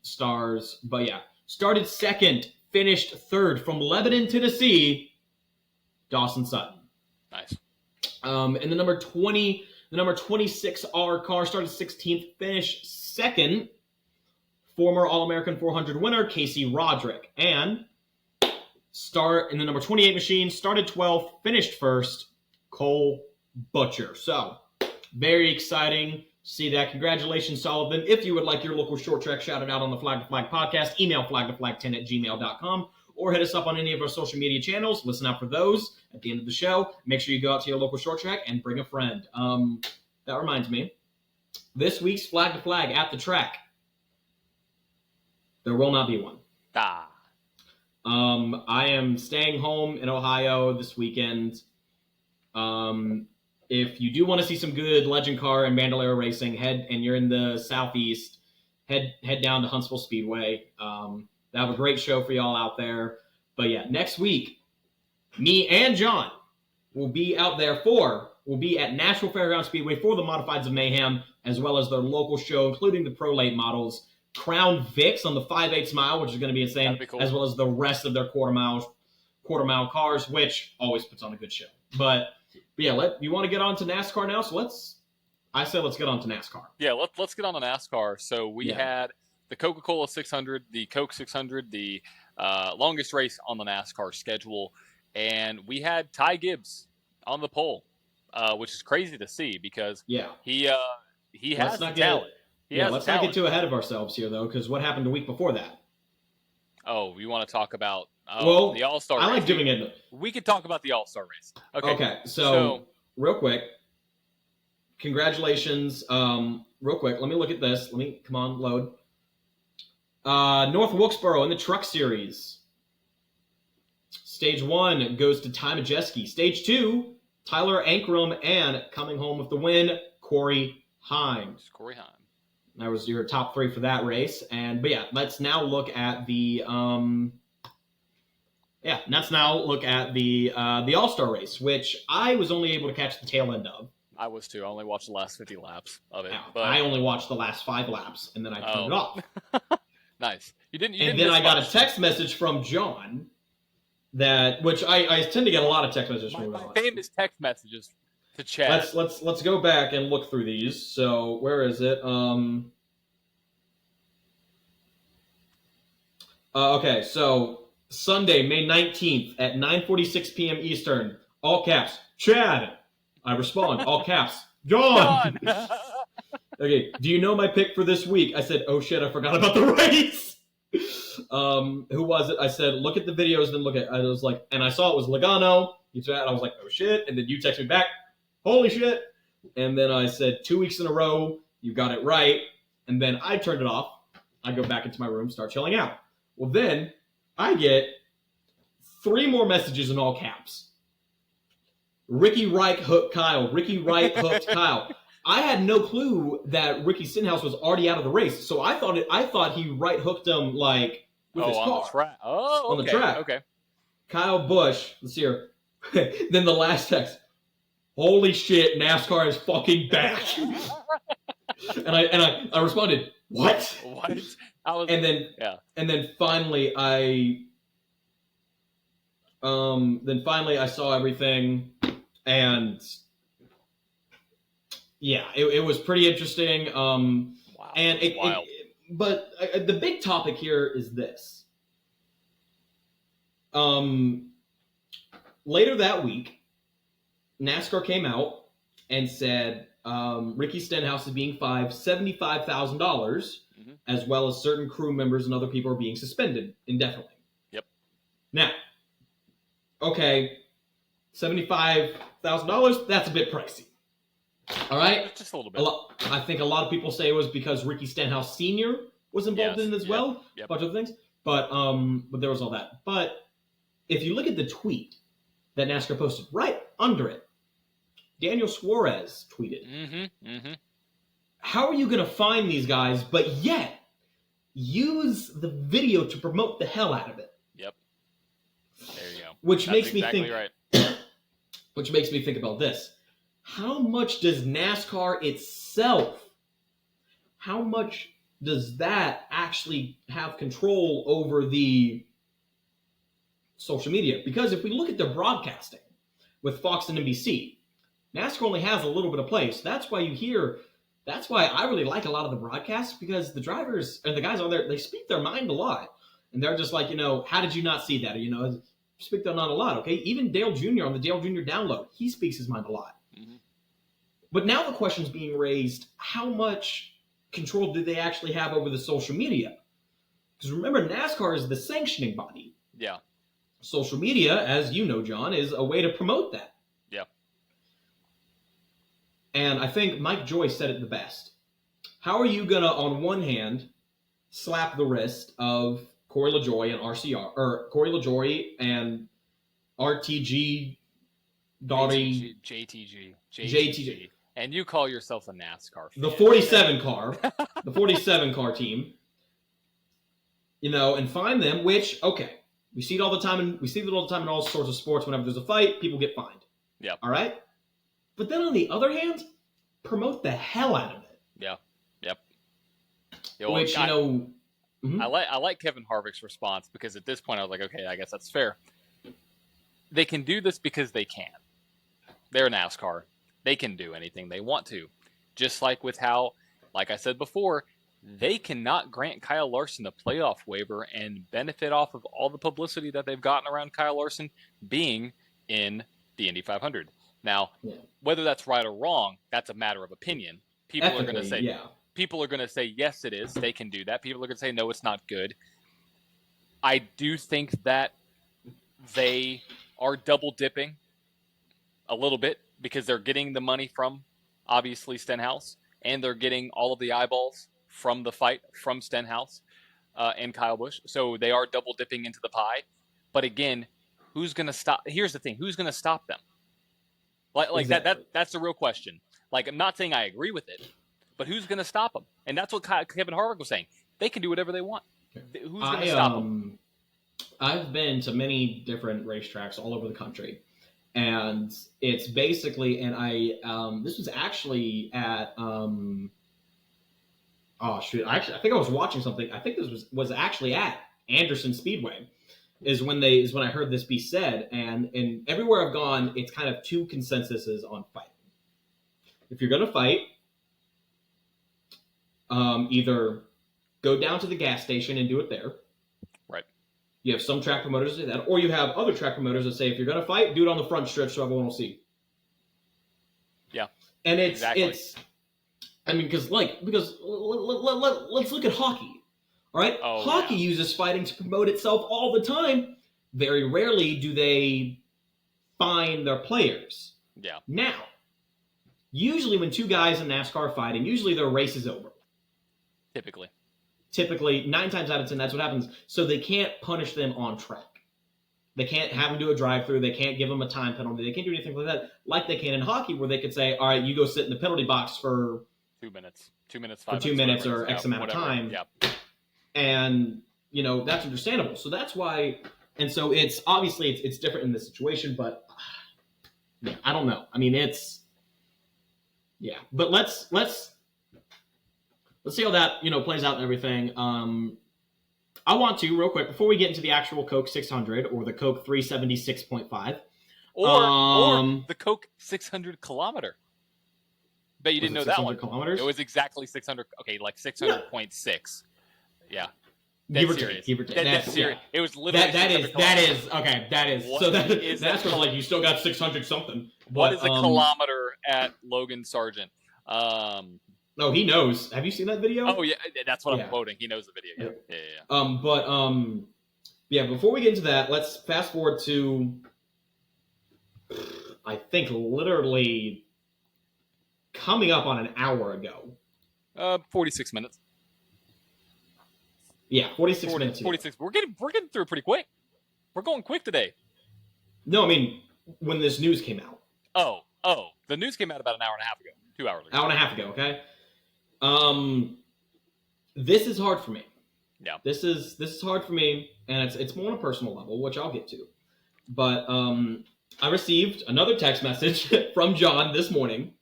Stars. But yeah, started second, finished third from Lebanon, Tennessee, Dawson Sutton. Nice. And the number 20, the number 26R car started 16th, finished second, former All-American 400 winner, Casey Roderick. And start in the number 28 machine, started 12th, finished first, Cole Butcher. So, very exciting to see that. Congratulations to all of them. If you would like your local short track shouted out on the Flag to Flag podcast, email flagtoflag10@gmail.com or hit us up on any of our social media channels. Listen out for those at the end of the show. Make sure you go out to your local short track and bring a friend. That reminds me, this week's Flag to Flag at the track, there will not be one. I am staying home in Ohio this weekend. If you do want to see some good Legend Car and Bandolero racing, and you're in the Southeast, head down to Huntsville Speedway. They have a great show for y'all out there. But yeah, next week, me and John will be out there we'll be at Nashville Fairgrounds Speedway for the Modifieds of Mayhem, as well as their local show, including the Pro Late models, Crown Vics on the 5/8 mile, which is going to be insane, cool. As well as the rest of their quarter mile cars, which always puts on a good show. But yeah, you want to get on to NASCAR now? So let's get on to NASCAR. Yeah, let's get on to NASCAR. So we had the Coca-Cola 600, the Coke 600, the longest race on the NASCAR schedule, and we had Ty Gibbs on the pole, which is crazy to see because he has the talent. Let's not get too ahead of ourselves here, though, because what happened the week before that? Oh, we want to talk about the All-Star race. I like doing it. We could talk about the All-Star race. Okay, so real quick, congratulations. Real quick, let me look at this. Come on, load. North Wilkesboro in the Truck Series. Stage 1 goes to Ty Majeski. Stage 2, Tyler Ankrum, and coming home with the win, Corey Heim. That was your top 3 for that race. But yeah, let's now look at the All-Star race, which I was only able to catch the tail end of. I was too. I only watched the last 50 laps of it. But I only watched the last 5 laps, and then I turned it off. Nice. You didn't. And then I got a text message from John which I tend to get a lot of text messages from. My famous text messages to chat. Let's go back and look through these. So where is it? Okay, so Sunday, May 19th at 9:46 p.m. Eastern. All caps, Chad. I respond, all caps, John. Okay, do you know my pick for this week? I said, oh shit, I forgot about the race. Who was it? I said, look at the videos, then look at. I was like, and I saw it was Logano. You said, I was like, oh shit, and then you text me back, holy shit, and then I said 2 weeks in a row, you got it right, and then I turned it off. I go back into my room, start chilling out. Well, then I get 3 more messages in all caps. Ricky Reich hooked Kyle. Ricky Reich hooked Kyle. I had no clue that Ricky Stenhouse was already out of the race, so I thought he right hooked him like with his car on the track. Oh, on the track. Okay. Kyle Busch. Let's see here. Then the last text. Holy shit! NASCAR is fucking back. and I responded, what? What? And then finally I saw everything, and yeah, it was pretty interesting. Wow. And but the big topic here is this. Later that week, NASCAR came out and said Ricky Stenhouse is being fined $75,000, as well as certain crew members and other people are being suspended indefinitely. Yep. Now, okay, $75,000, that's a bit pricey. All right? Just a little bit. I think a lot of people say it was because Ricky Stenhouse Sr. was involved in it as well. Yep. A bunch of things. But there was all that. But if you look at the tweet that NASCAR posted, right under it, Daniel Suarez tweeted, how are you going to find these guys, but yet use the video to promote the hell out of it? Yep. There you go. Which That's makes exactly me think. Right. Which makes me think about this. How much does NASCAR itself, how much does that actually have control over the social media? Because if we look at their broadcasting with Fox and NBC, NASCAR only has a little bit of play. So that's why I really like a lot of the broadcasts, because the drivers and the guys on there, they speak their mind a lot. And they're just like, how did you not see that? Or, speak their mind a lot, okay? Even Dale Jr. on the Dale Jr. download, he speaks his mind a lot. But now the question's being raised, how much control do they actually have over the social media? Because remember, NASCAR is the sanctioning body. Yeah. Social media, as you know, John, is a way to promote that. Yeah. And I think Mike Joy said it the best. How are you going to, on one hand, slap the wrist of Corey LaJoie and RCR, or Corey LaJoie and RTG, Doughty, JTG. And you call yourself a NASCAR fan. The 47 car, the 47 car team, and find them, which, okay, we see it all the time, and we see it all the time in all sorts of sports. Whenever there's a fight, people get fined. Yeah. All right? But then on the other hand, promote the hell out of it. Yeah. Yep. Which, I like Kevin Harvick's response, because at this point I was like, okay, I guess that's fair. They can do this because they can. They're NASCAR. They can do anything they want to. Just like with how, like I said before, they cannot grant Kyle Larson a playoff waiver and benefit off of all the publicity that they've gotten around Kyle Larson being in the Indy 500. Now, whether that's right or wrong, that's a matter of opinion. People are going to say, people are going to say, yes, it is. They can do that. People are going to say, no, it's not good. I do think that they are double dipping a little bit, because they're getting the money from, obviously, Stenhouse, and they're getting all of the eyeballs from the fight from Stenhouse and Kyle Busch. So they are double dipping into the pie. But again, who's going to stop? Here's the thing. Who's going to stop them? Exactly. That's the real question. Like, I'm not saying I agree with it, but who's going to stop them? And that's what Kevin Harvick was saying. They can do whatever they want. Who's going to stop them? I've been to many different racetracks all over the country. And it's basically, and this was actually at, I think I was watching something. I think this was actually at Anderson Speedway, is when I heard this be said. And everywhere I've gone, it's kind of two consensuses on fighting. if you're going to fight, either go down to the gas station and do it there. Right. You have some track promoters that do that, or you have other track promoters that say, if you're going to fight, do it on the front stretch so everyone will see. Yeah. And exactly. Because let's look at hockey. All right? Oh, hockey uses fighting to promote itself all the time. Very rarely do they fine their players. Yeah. Now, usually when two guys in NASCAR are fighting, usually their race is over. Typically, 9 times out of 10, that's what happens. So they can't punish them on track. They can't have them do a drive-through. They can't give them a time penalty. They can't do anything like that, like they can in hockey, where they could say, all right, you go sit in the penalty box for 2 minutes. 2 minutes, 5 minutes. 2 minutes whatever. or X amount of time. Yeah. And, that's understandable. So that's why, and so it's obviously it's different in this situation, but I don't know. I mean, but let's see how that, plays out and everything. I want to, real quick, before we get into the actual Coke 600 or the Coke 376.5. Or the Coke 600 kilometer. Bet you didn't know that one. Kilometers? It was exactly 600. Okay, like 600.6. Yeah. Give or serious. take. That's serious. Yeah. It was literally that is. What so that is that's like you still got 600 something. What is a kilometer at Logan Sargent? No, he knows. Have you seen that video? Oh yeah, that's what I'm quoting. He knows the video. Yeah. Before we get into that, let's fast forward to, I think, literally coming up on an hour ago. 46 minutes. Yeah, 46 minutes. 46. We're getting through pretty quick. We're going quick today. No, I mean when this news came out. Oh, the news came out about an hour and a half ago. 2 hours ago. Hour and a half ago. Okay. This is hard for me. Yeah. This is hard for me, and it's more on a personal level, which I'll get to. But I received another text message from John this morning,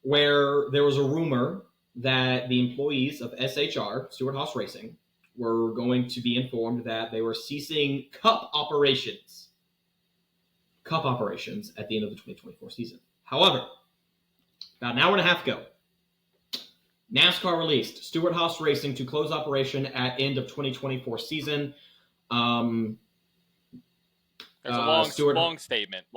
where there was a rumor that the employees of SHR, Stewart-Haas Racing, were going to be informed that they were ceasing cup operations at the end of the 2024 season. However, about an hour and a half ago, NASCAR released Stewart-Haas Racing to close operation at end of 2024 season. There's a long statement.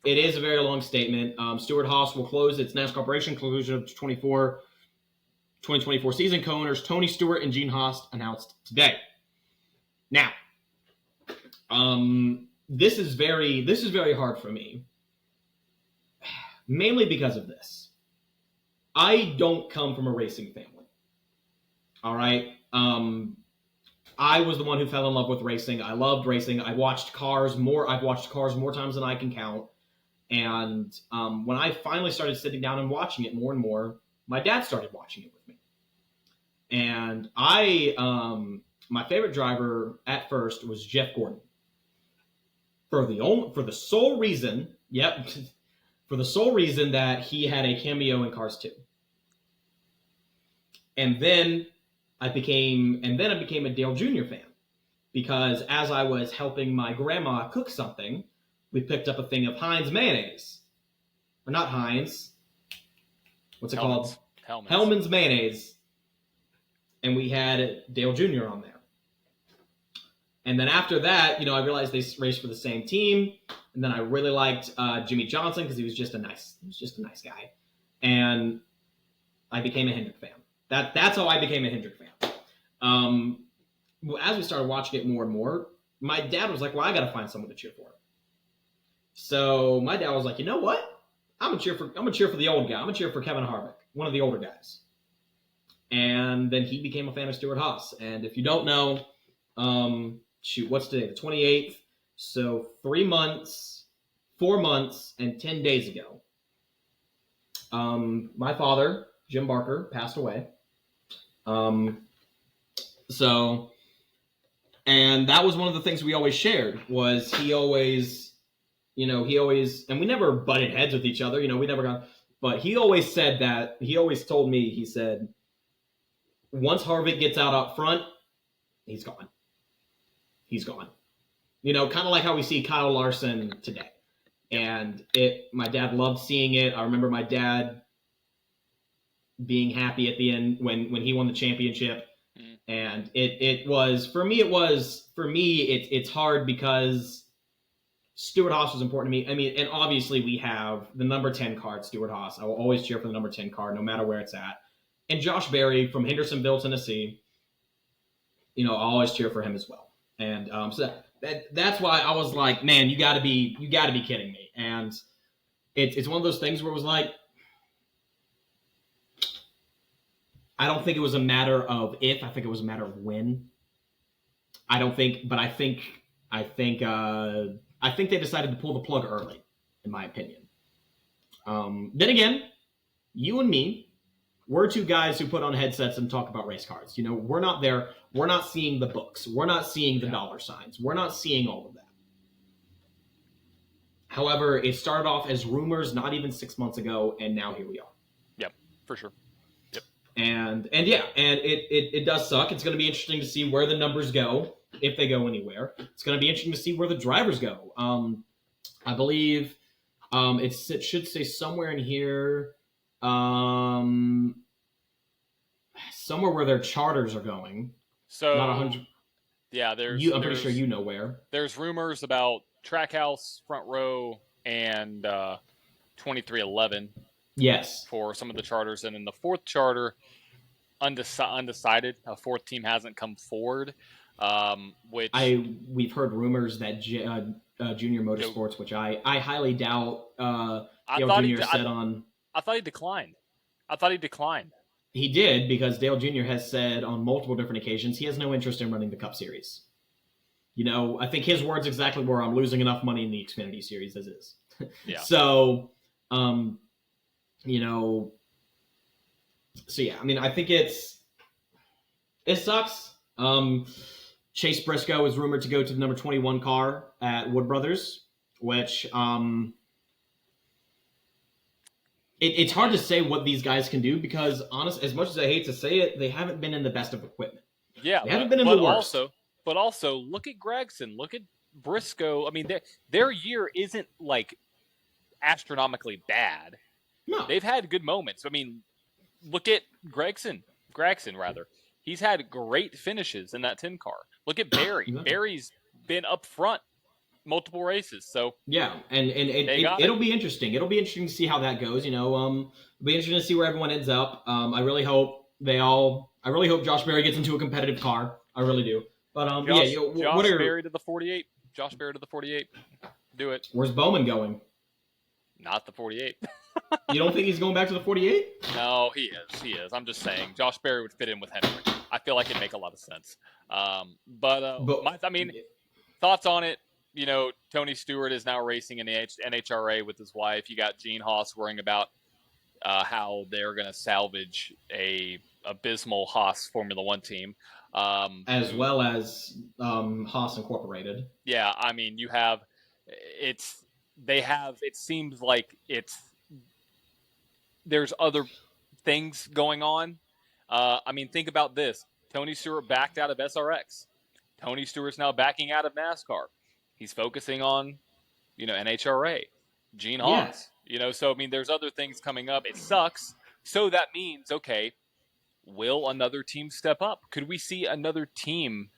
It is a very long statement. Stewart-Haas will close its NASCAR operation conclusion of 2024 season. Co-owners Tony Stewart and Gene Haas announced today. Now, this is very hard for me, mainly because of this. I don't come from a racing family. All right. I was the one who fell in love with racing. I loved racing. I've watched cars more times than I can count. And when I finally started sitting down and watching it more and more, my dad started watching it with me. And my favorite driver at first was Jeff Gordon. For the sole reason that he had a cameo in Cars 2. And then I became a Dale Jr. fan, because as I was helping my grandma cook something, we picked up a thing of Heinz mayonnaise. Or not Heinz. What's it called? Hellman's mayonnaise. And we had Dale Jr. on there. And then after that, I realized they raced for the same team. And then I really liked Jimmy Johnson because he was just a nice guy. And I became a Hendrick fan. That's how I became a Hendrick fan. As we started watching it more and more, my dad was like, well, I got to find someone to cheer for. So my dad was like, you know what? I'm gonna cheer for the old guy. I'm gonna cheer for Kevin Harvick, one of the older guys. And then he became a fan of Stewart-Haas. And if you don't know, what's today? The 28th. So 4 months, and 10 days ago, my father, Jim Barker, passed away. And that was one of the things we always shared, was he always, and we never butted heads with each other, we never got, but he always said that, he always told me, he said, once Harvick gets out up front, he's gone. Kind of like how we see Kyle Larson today. And my dad loved seeing it. I remember my dad being happy at the end when he won the championship. Mm. And it was for me. It's hard because Stuart Haas was important to me. I mean, and obviously we have the number 10 card, Stuart Haas. I will always cheer for the number 10 card, no matter where it's at. And Josh Berry from Hendersonville, Tennessee. I'll always cheer for him as well. And so that's why I was like, man, you got to be kidding me. And it's one of those things where it was like, I don't think it was a matter of if. I think it was a matter of when. I think they decided to pull the plug early, in my opinion. Then again, you and me, we're two guys who put on headsets and talk about race cars. We're not there. We're not seeing the books. We're not seeing the dollar signs. We're not seeing all of that. However, it started off as rumors not even 6 months ago, and now here we are. Yep, for sure. Yep. And it does suck. It's going to be interesting to see where the numbers go, if they go anywhere. It's going to be interesting to see where the drivers go. I believe it should say somewhere in here, somewhere where their charters are going. So not 100. Yeah, I'm pretty sure you know where. There's rumors about Trackhouse, Front Row, and 2311. Yes. For some of the charters, and in the fourth charter, undecided. A fourth team hasn't come forward. We've heard rumors that Junior Motorsports, which I highly doubt. Dale Jr. said on. I thought he declined. He did, because Dale Jr. has said on multiple different occasions he has no interest in running the Cup Series. I think his words exactly were, "I'm losing enough money in the Xfinity Series as is." Yeah. So, yeah, I mean, I think it sucks. Chase Briscoe is rumored to go to the number 21 car at Wood Brothers, which it's hard to say what these guys can do, because as much as I hate to say it, they haven't been in the best of equipment. Yeah, they haven't been in the worst. But also, look at Gregson, look at Briscoe. I mean, their year isn't like astronomically bad. No. They've had good moments. I mean, look at Gregson, rather. He's had great finishes in that 10 car. Look at Barry. Barry's been up front multiple races. So yeah, and it'll be interesting. It'll be interesting to see how that goes. It'll be interesting to see where everyone ends up. I really hope Josh Berry gets into a competitive car. I really do. But Josh Berry to the 48. Josh Berry to the 48. Do it. Where's Bowman going? Not the 48. You don't think he's going back to the 48? No, he is. I'm just saying, Josh Berry would fit in with Henry. I feel like it'd make a lot of sense. Thoughts on it? Tony Stewart is now racing in the NHRA with his wife. You got Gene Haas worrying about how they're going to salvage a abysmal Haas Formula One team. As well as Haas Incorporated. Yeah, I mean, it seems like there's other things going on. I mean, think about this. Tony Stewart backed out of SRX. Tony Stewart's now backing out of NASCAR. He's focusing on, NHRA. Gene Haas. So, I mean, there's other things coming up. It sucks. So that means, okay, will another team step up? Could we see another team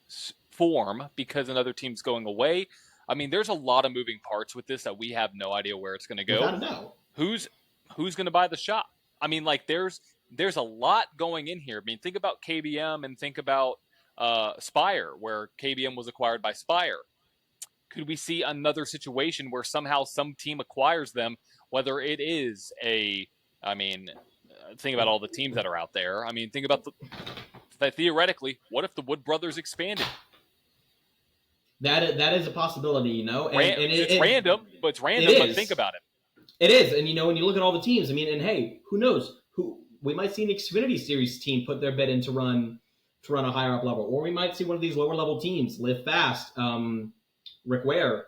form because another team's going away? I mean, there's a lot of moving parts with this that we have no idea where it's going to go. Without a doubt. Who's going to buy the shop? I mean, like, there's a lot going in here. I mean, think about KBM and think about Spire, where KBM was acquired by Spire. Could we see another situation where somehow some team acquires them, whether it is think about all the teams that are out there. I mean, think about theoretically, what if the Wood Brothers expanded? That is a possibility, It's random, but think about it. It is, and when you look at all the teams, I mean, and hey, who knows? We might see an Xfinity Series team put their bid in to run a higher up level, or we might see one of these lower level teams, Live Fast, Rick Ware,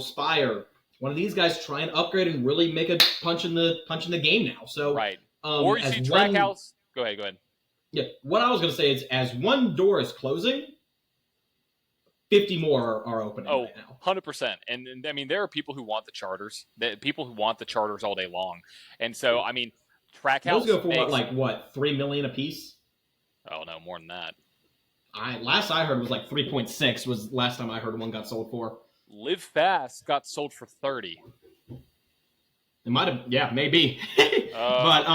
Spire. One of these guys try and upgrade and really make a punch in the game now. So right. Or you see Trackhouse. Go ahead. Yeah, what I was going to say is, as one door is closing, 50 more are opening right now. 100%. And I mean, there are people who want the charters. People who want the charters all day long. And so, I mean, Trackhouse Those go for makes, what, $3 million a piece? oh no, more than that. Last I heard was like 3.6 was last time I heard one got sold for. Live Fast got sold for 30. It might have, yeah, maybe. But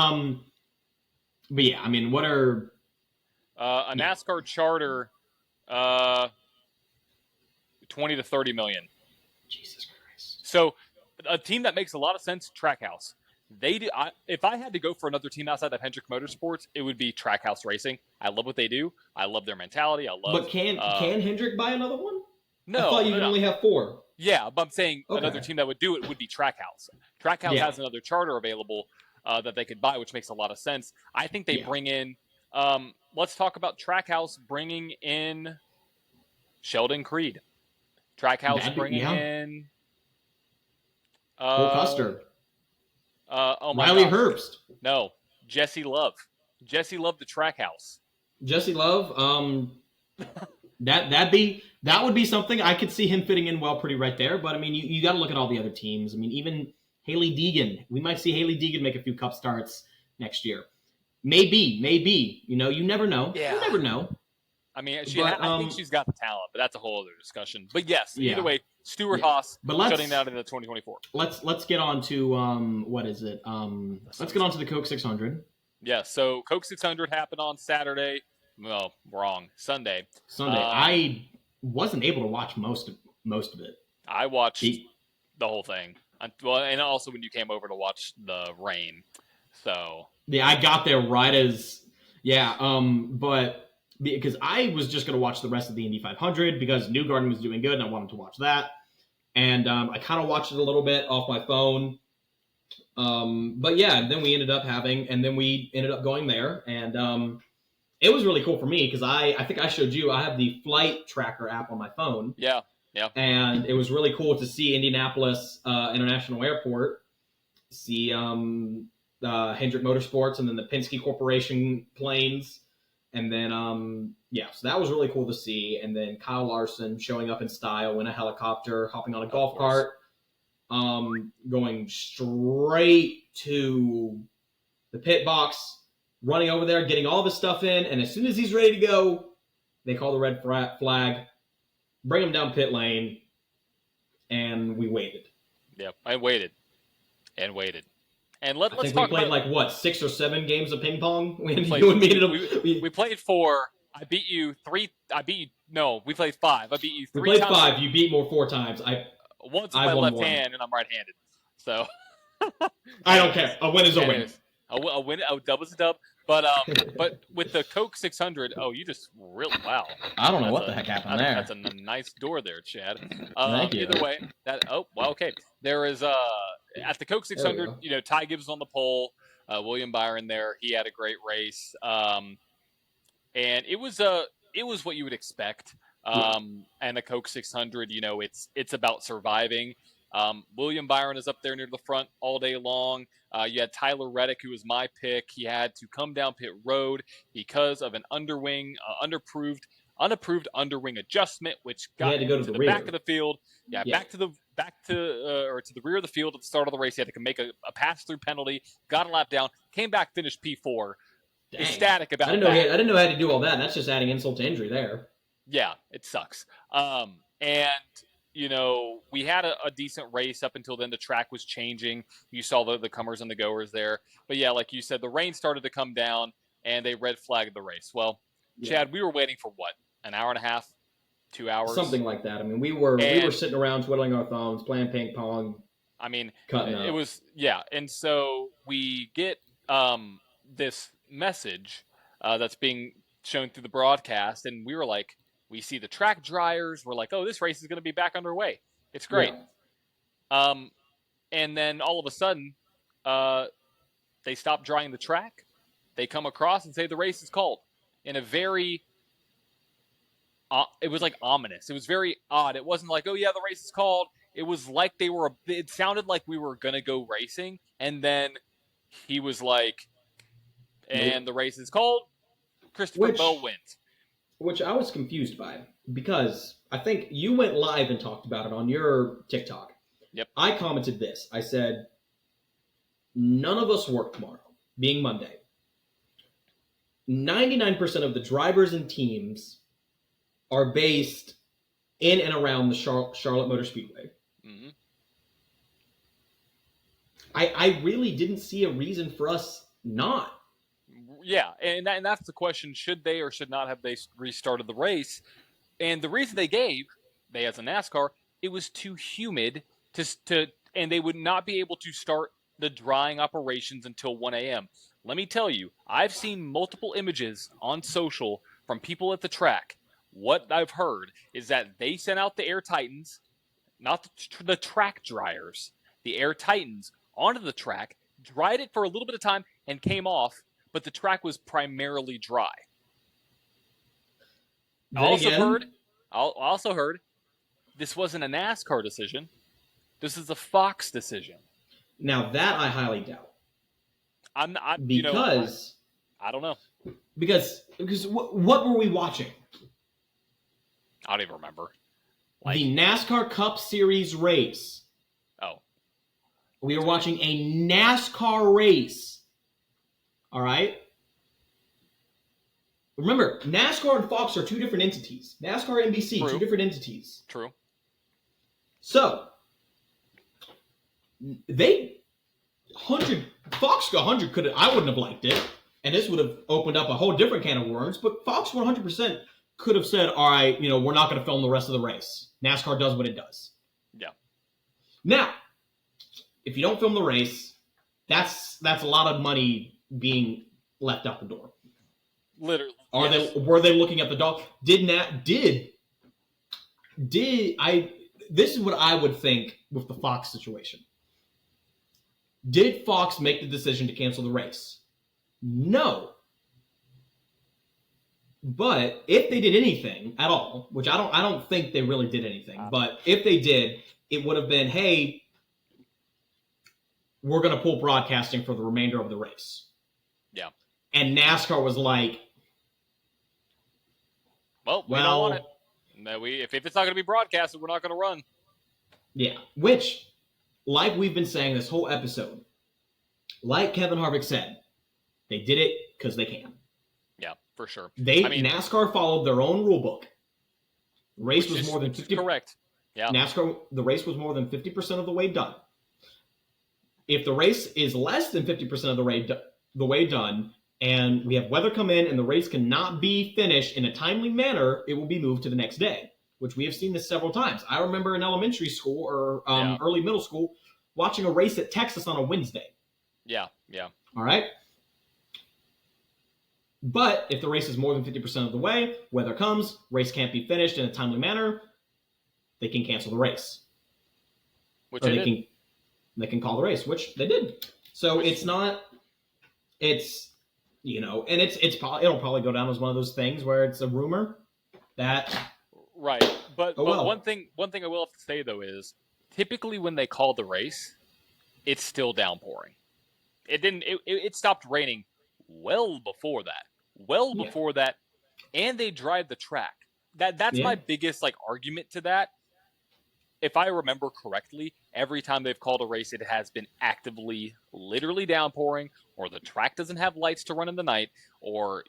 yeah, I mean, what are a NASCAR charter, 20 to 30 million. Jesus Christ. So a team that makes a lot of sense, Trackhouse. They do. If I had to go for another team outside of Hendrick Motorsports, it would be Trackhouse Racing. I love what they do. I love their mentality. I love. But can Hendrick buy another one? No, I thought you could only have 4. Yeah, but I'm saying Okay. another team that would do it would be Trackhouse. Trackhouse has another charter available that they could buy, which makes a lot of sense. I think they bring in. Let's talk about Trackhouse bringing in Sheldon Creed. Trackhouse bringing in Cole Custer. Oh my Riley gosh. Herbst. No, Jesse Love. Jesse Love, the Trackhouse. Jesse Love. That would be something I could see him fitting in well, pretty right there. But I mean, you got to look at all the other teams. I mean, even Haley Deegan. We might see Haley Deegan make a few Cup starts next year. Maybe. You never know. Yeah. You never know. I mean, I think she's got the talent, but that's a whole other discussion. But yes, either way, Stuart Haas shutting down in the 2024. Let's get on to what is it? Let's get on to the Coke 600. Yeah, so Coke 600 happened on Saturday. Well, wrong. Sunday. I wasn't able to watch most of it. I watched the whole thing. Well, and also when you came over to watch the rain. So yeah, I got there right as but because I was just going to watch the rest of the Indy 500 because Newgarden was doing good and I wanted to watch that. And I kind of watched it a little bit off my phone. But yeah, then we ended up going there. And it was really cool for me because I think I showed you, I have the flight tracker app on my phone. Yeah. And it was really cool to see Indianapolis International Airport, see Hendrick Motorsports and then the Penske Corporation planes. And then, so that was really cool to see. And then Kyle Larson showing up in style in a helicopter, hopping on a golf cart, going straight to the pit box, running over there, getting all of his stuff in. And as soon as he's ready to go, they call the red flag, bring him down pit lane, and we waited. Yep, I waited. And let's we talk played about 6 or 7 games of ping pong. We played 4. I beat you 3. No, we played 5. I beat you 3 times. We played 5. You beat me 4 times. Once with my left hand, and I'm right-handed. So I don't care. A win is a win. A win. A dub is a dub. But with the Coke 600, you just really wow. I don't know what the heck happened there. That's a nice door there, Chad. Thank you. Either way, okay. There is at the Coke 600, Ty Gibbs on the pole, William Byron there. He had a great race, and it was what you would expect. And the Coke 600, it's about surviving. William Byron is up there near the front all day long. You had Tyler Reddick, who was my pick. He had to come down pit road because of an underwing, unapproved underwing adjustment, which got him to the back of the field. Back to the rear of the field at the start of the race. He had to make a pass-through penalty, got a lap down, came back, finished P4. Dang. Ecstatic about that. I didn't know how to do all that. That's just adding insult to injury there. Yeah, it sucks. And we had a decent race up until then. The track was changing. You saw the comers and the goers there. But yeah, like you said, the rain started to come down, and they red flagged the race. Well, Chad, we were waiting for what? An hour and a half? 2 hours? Something like that. I mean, we were sitting around twiddling our thumbs, playing ping pong. I mean, cutting up. It was, and so we get this message that's being shown through the broadcast, and we were like, we see the track dryers. We're like, oh, this race is going to be back underway. It's great. Yeah. And then all of a sudden, they stop drying the track. They come across and say the race is called in a very it was like ominous. It was very odd. It wasn't like, oh yeah, the race is called. It was like it sounded like we were going to go racing. And then he was like, and the race is called. Christopher Bell wins. Which I was confused by because I think you went live and talked about it on your TikTok. Yep. I commented this. I said, none of us work tomorrow. being Monday, 99% of the drivers and teams are based in and around the Charlotte Motor Speedway. Mm-hmm. I really didn't see a reason for us not. Yeah, and that's the question: should they or should not have they restarted the race? And the reason they as a NASCAR, it was too humid and they would not be able to start the drying operations until 1 a.m. Let me tell you, I've seen multiple images on social from people at the track. What I've heard is that they sent out the Air Titans, not the track dryers, the Air Titans onto the track, dried it for a little bit of time, and came off, but the track was primarily dry. I also heard this wasn't a NASCAR decision. This is a Fox decision. Now that I highly doubt. I don't know. Because what were we watching? I don't even remember. The NASCAR Cup Series race. Oh. We were watching a NASCAR race. All right? Remember, NASCAR and Fox are two different entities. NASCAR and NBC, two different entities. True. So, Fox 100 could have, I wouldn't have liked it, and this would have opened up a whole different can of worms, but Fox 100% could have said, all right, we're not going to film the rest of the race. NASCAR does what it does. Yeah. Now, if you don't film the race, that's a lot of money being left out the door. Literally. Were they looking at the dog? This is what I would think with the Fox situation. Did Fox make the decision to cancel the race? No. But if they did anything at all, which I don't think they really did anything, but if they did, it would have been, hey, we're going to pull broadcasting for the remainder of the race. Yeah. And NASCAR was like, well, we don't want it. No, if it's not going to be broadcasted, we're not going to run. Yeah, which, like we've been saying this whole episode, like Kevin Harvick said, they did it because they can. Yeah, for sure. NASCAR followed their own rule book. The race was more than 50%. Correct. Yeah. The race was more than 50% of the way done. If the race is less than 50% of the way done, and we have weather come in and the race cannot be finished in a timely manner, it will be moved to the next day, which we have seen this several times. I remember in elementary school or early middle school watching a race at Texas on a Wednesday. Yeah, yeah. All right? But if the race is more than 50% of the way, weather comes, race can't be finished in a timely manner, they can cancel the race. Which they did. They can call the race, which they did. So it'll probably go down as one of those things where it's a rumor that. Right, but one thing I will have to say though is typically when they call the race, it's still downpouring. It stopped raining well before that, and they dried the track. That's my biggest argument to that. If I remember correctly, every time they've called a race, it has been actively, literally downpouring, or the track doesn't have lights to run in the night, or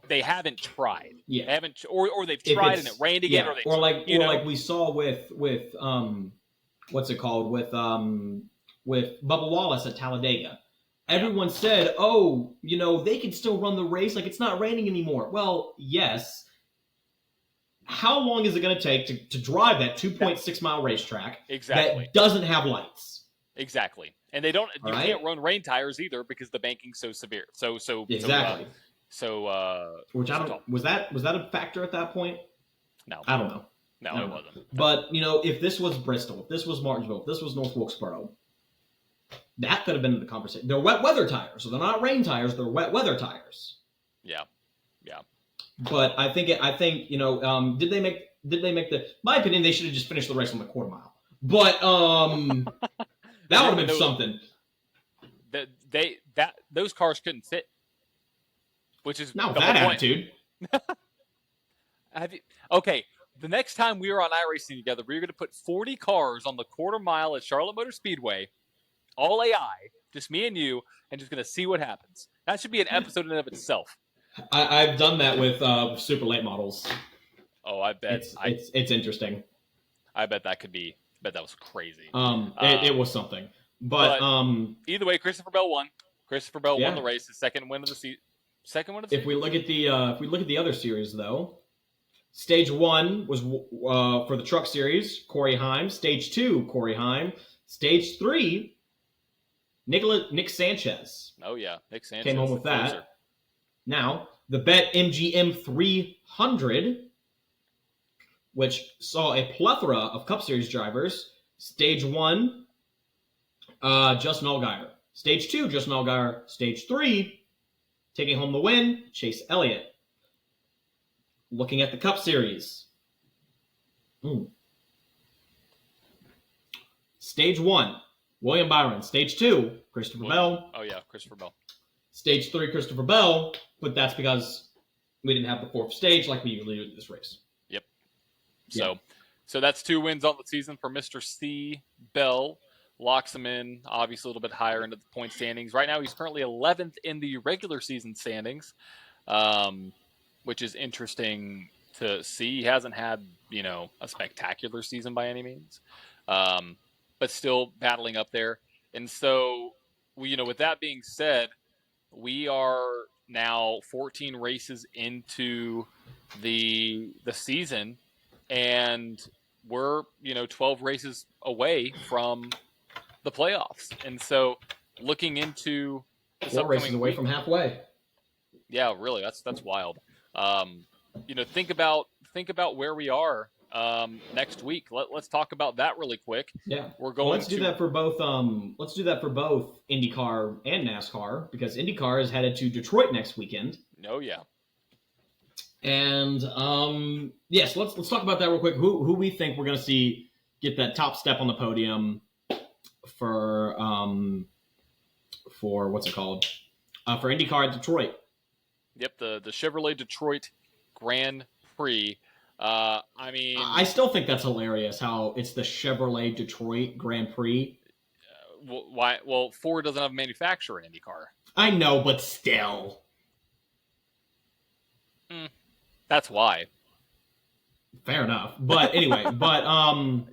they haven't tried. Yeah. They haven't, or they've tried and it rained again, like we saw with what's it called with Bubba Wallace at Talladega. Everyone said, "Oh, they can still run the race. Like it's not raining anymore." Well, yes. How long is it going to take to drive that 2.6 mile racetrack that doesn't have lights? Exactly, and they don't. You can't run rain tires either because the banking's so severe. So exactly. Which I don't. Was that a factor at that point? No, I don't know. No, it wasn't. But if this was Bristol, if this was Martinsville, if this was North Wilkesboro, that could have been the conversation. They're wet weather tires, so they're not rain tires. They're wet weather tires. Yeah, yeah. But I think did they make the? My opinion, they should have just finished the race on the quarter mile. But that would have been something. Those cars couldn't fit, which is not that attitude. Okay, the next time we are on iRacing together, we're going to put 40 cars on the quarter mile at Charlotte Motor Speedway. all AI, just me and you, and just going to see what happens. That should be an episode in and of itself. I've done that with super late models. Oh, I bet. It's interesting. I bet that could be. I bet that was crazy. It was something. But either way, Christopher Bell won. Christopher Bell won the race. His second win of the season. If we look at the other series though, Stage 1 was for the Truck Series, Corey Heim. Stage 2, Corey Heim. Stage 3, Nick Sanchez. Oh yeah, Nick Sanchez came home with that. Now the Bet MGM 300, which saw a plethora of Cup Series drivers. Stage 1, Justin Allgaier. Stage 2, Justin Allgaier. Stage 3, taking home the win, Chase Elliott. Looking at the Cup Series. Stage 1, William Byron. Stage 2, Christopher Bell. Oh, yeah, Christopher Bell. Stage 3, Christopher Bell, but that's because we didn't have the fourth stage like we usually do in this race. Yep. So that's 2 wins on the season for Mr. C. Bell. Locks him in, obviously, a little bit higher into the point standings. Right now, he's currently 11th in the regular season standings, which is interesting to see. He hasn't had, a spectacular season by any means, but still battling up there. And so, with that being said, we are now 14 races into the season, and we're 12 races away from the playoffs. And so, looking into this 4 races away from halfway. Yeah, really, that's wild. Think about where we are next week. Let's talk about that really quick. Yeah, we're going. Let's do that for both. Let's do that for both IndyCar and NASCAR, because IndyCar is headed to Detroit next weekend. Oh yeah. And yes, let's talk about that real quick. Who we think we're going to see get that top step on the podium for what's it called? For IndyCar at Detroit. Yep, the Chevrolet Detroit Grand Prix. I still think that's hilarious how it's the Chevrolet Detroit Grand Prix. Why? Well, Ford doesn't have a manufacturer in IndyCar. I know, but still. That's why. Fair enough. But anyway,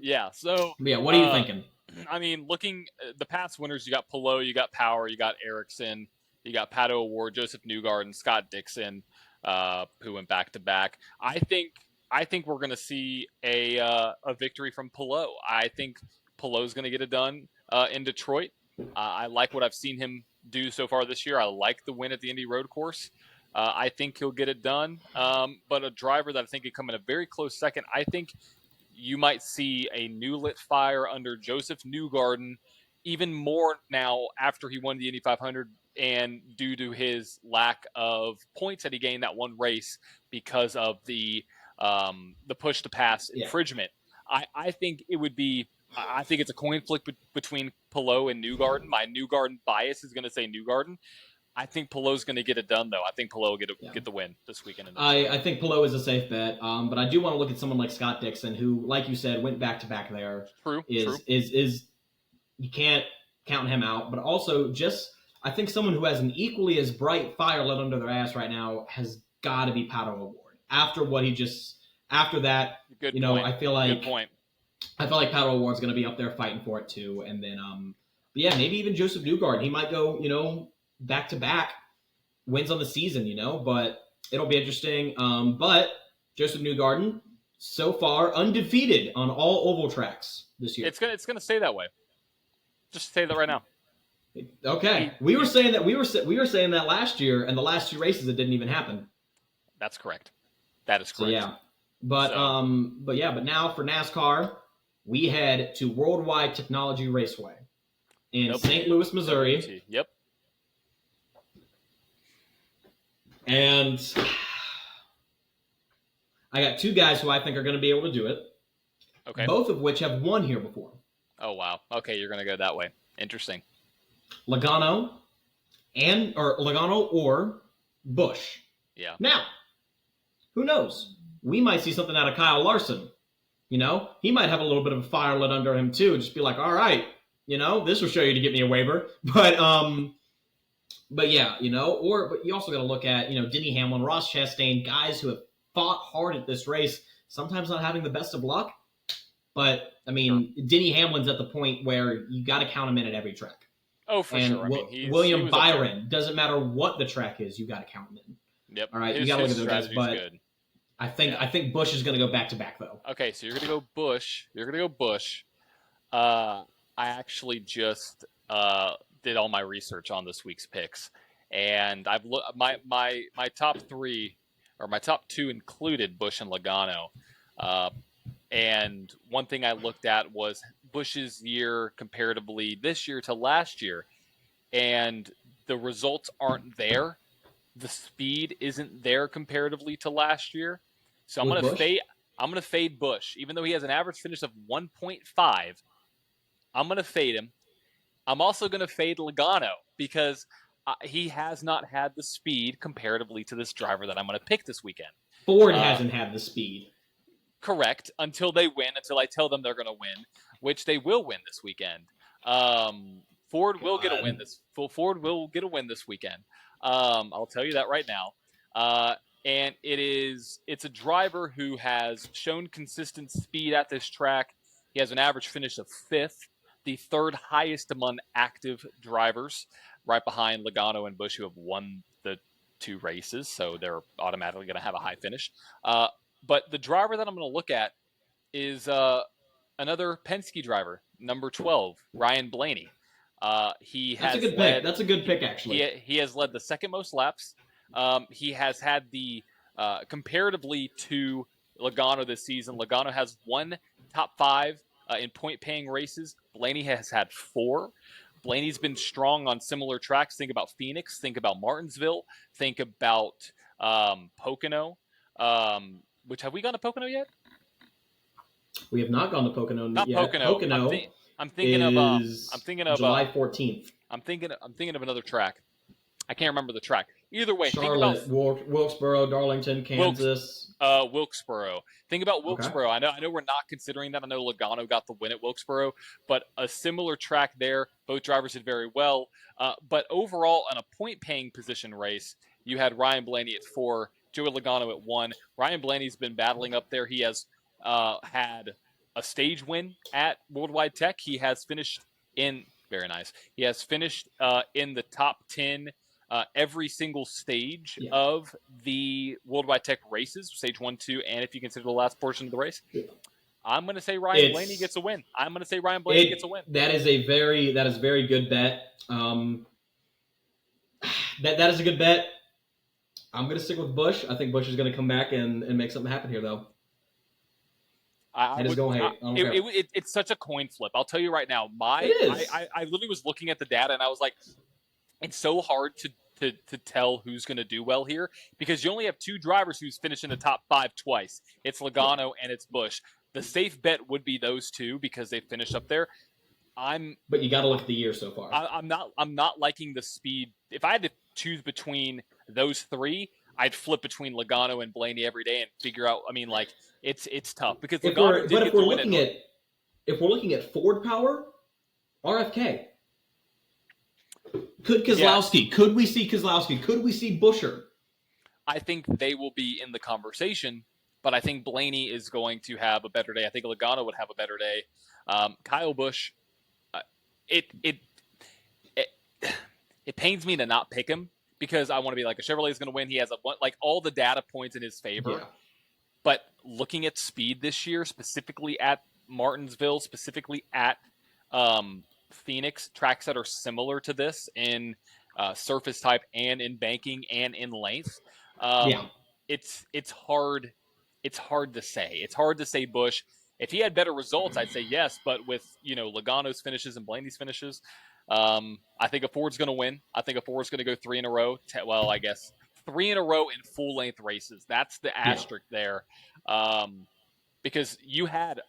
yeah. So yeah, what are you thinking? Looking the past winners, you got Palou, you got Power, you got Ericsson, you got Pato O'Ward, Joseph Newgarden, Scott Dixon, who went back to back. I think we're going to see a victory from Palou. I think Palou's going to get it done in Detroit. I like what I've seen him do so far this year. I like the win at the Indy Road Course. I think he'll get it done. But a driver that I think could come in a very close second, I think you might see a new lit fire under Joseph Newgarden, even more now after he won the Indy 500 and due to his lack of points that he gained that one race because of the push to pass infringement. I think it would be. I think it's a coin flip between Palou and Newgarden. My Newgarden bias is going to say Newgarden. I think Palou's going to get it done, though. I think Palou will get the win this weekend. I think Palou is a safe bet, but I do want to look at someone like Scott Dixon, who, like you said, went back to back there. True. Is you can't count him out, but also just I think someone who has an equally as bright fire lit under their ass right now has got to be Pato O'Ward. After that, good point. I feel like good point. I feel like Pato O'Ward's going to be up there fighting for it too, and then maybe even Joseph Newgarden. He might go back-to-back wins on the season, but it'll be interesting. But Joseph Newgarden, so far, undefeated on all oval tracks this year. It's gonna stay that way. Just say that right now. Okay. We were saying that last year, and the last 2 races it didn't even happen. That's correct. That is correct. So, yeah. But now for NASCAR, we head to Worldwide Technology Raceway in St. Louis, Missouri. Yep. And I got 2 guys who I think are going to be able to do it. Okay. Both of which have won here before. Oh, wow. Okay, you're going to go that way. Interesting. Logano or Busch. Yeah. Now, who knows? We might see something out of Kyle Larson. He might have a little bit of a fire lit under him too. Just be like, all right, This will show you to get me a waiver. But yeah, but you also got to look at, Denny Hamlin, Ross Chastain, guys who have fought hard at this race, sometimes not having the best of luck. But, I mean, sure. Denny Hamlin's at the point where you got to count him in at every track. Oh, for sure. I mean, William Byron, doesn't matter what the track is, you got to count him in. Yep. All right, you got to look at those guys. But good. I think Busch is going to go back-to-back, though. Okay, so you're going to go Busch. I actually just did all my research on this week's picks, and I've looked. My top three, or my top two, included Busch and Logano. And one thing I looked at was Busch's year comparatively this year to last year, and the results aren't there. The speed isn't there comparatively to last year, so I'm going to fade Busch, even though he has an average finish of 1.5. I'm going to fade him. I'm also going to fade Logano because he has not had the speed comparatively to this driver that I'm going to pick this weekend. Ford hasn't had the speed. Correct, until they win, until I tell them they're going to win, which they will win this weekend. Ford will get a win this weekend. I'll tell you that right now. And it's a driver who has shown consistent speed at this track. He has an average finish of 5th, the 3rd highest among active drivers, right behind Logano and Busch, who have won the 2 races, so they're automatically going to have a high finish. But the driver that I'm going to look at is another Penske driver, number 12, Ryan Blaney. That's a good pick. That's a good pick, actually. He has led the second most laps. He has had the comparatively to Logano this season. Logano has 1 top 5 in point-paying races. Blaney has had 4. Blaney's been strong on similar tracks. Think about Phoenix. Think about Martinsville. Think about Pocono. Which, have we gone to Pocono yet? We have not gone to Pocono yet. Not Pocono. Pocono. I'm thinking of July 14th. I'm thinking of another track. I can't remember the track. Either way, Charlotte, think about Wilkesboro, Darlington, Kansas. Wilkesboro. Think about Wilkesboro. Okay. I know we're not considering that. I know Logano got the win at Wilkesboro, but a similar track there. Both drivers did very well. But overall, on a point-paying position race, you had Ryan Blaney at 4, Joey Logano at 1. Ryan Blaney's been battling up there. He has had a stage win at Worldwide Tech. He has finished in very nice. He has finished in the top 10 every single stage of the Worldwide Tech races, stage 1, 2, and if you consider the last portion of the race. I'm going to say Ryan Blaney gets a win. That is a very good bet. That is a good bet. I'm going to stick with Busch. I think Busch is going to come back and make something happen here, though. It's such a coin flip. I'll tell you right now. I literally was looking at the data and I was like, it's so hard to tell who's going to do well here because you only have 2 drivers who's finished in the top 5 twice. It's Logano and it's Busch. The safe bet would be those 2 because they finished up there. But you got to look at the year so far. I'm not liking the speed. If I had to choose between those 3, I'd flip between Logano and Blaney every day and figure out. I mean, like it's tough because if we're looking at Ford power, RFK. Could Keselowski? Yeah. Could we see Keselowski? Could we see Buescher? I think they will be in the conversation, but I think Blaney is going to have a better day. I think Logano would have a better day. Kyle Busch, it pains me to not pick him because I want to be like a Chevrolet is going to win. He has all the data points in his favor. Yeah. But looking at speed this year, specifically at Martinsville, specifically at Phoenix, tracks that are similar to this in surface type and in banking and in length, it's hard. It's hard to say. It's hard to say Busch. If he had better results, I'd say yes. But with Logano's finishes and Blaney's finishes, I think a Ford's going to win. I think a Ford's going to go 3 in a row. Well, I guess 3 in a row in full length races. That's the asterisk there, because you had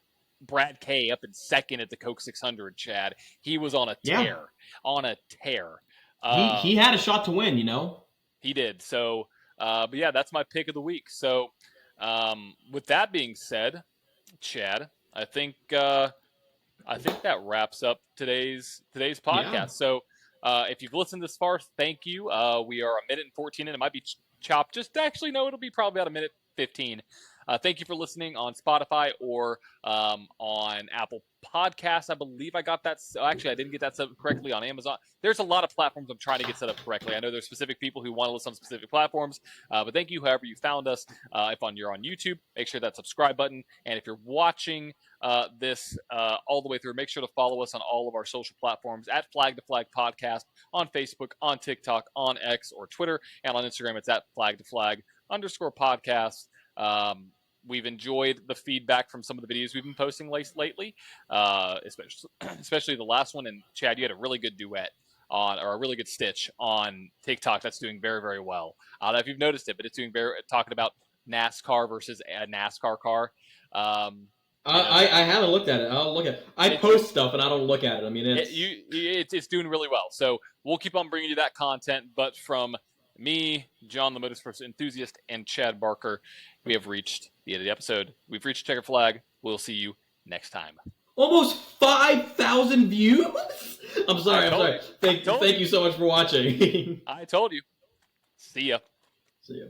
Brad Kay up in second at the Coke 600, Chad. He was on a tear. He had a shot to win, He did. So, but yeah, that's my pick of the week. So, with that being said, Chad, I think I think that wraps up today's podcast. Yeah. So if you've listened this far, thank you. We are a minute and 14 in. It might be chopped. Just actually, no, it'll be probably about a minute 15. Thank you for listening on Spotify or on Apple Podcasts. I believe I got that. Actually, I didn't get that set up correctly on Amazon. There's a lot of platforms I'm trying to get set up correctly. I know there's specific people who want to listen on specific platforms, but thank you, however you found us. If you're on YouTube, make sure that subscribe button. And if you're watching this all the way through, make sure to follow us on all of our social platforms at Flag to Flag Podcast on Facebook, on TikTok, on X or Twitter, and on Instagram. It's at Flag to Flag _podcast. We've enjoyed the feedback from some of the videos we've been posting lately, especially the last one. And Chad, you had a really good duet or a really good stitch on TikTok that's doing very, very well. I don't know if you've noticed it, but it's doing talking about NASCAR versus a NASCAR car. I haven't looked at it. I'll look at it. I post stuff and I don't look at it. I mean, it's doing really well. So we'll keep on bringing you that content. But from me, John, the motorsports enthusiast, and Chad Barker, we have reached the end of the episode. We've reached Checker Flag. We'll see you next time. Almost 5,000 views? I'm sorry. Thank you so much for watching. I told you. See ya. See ya.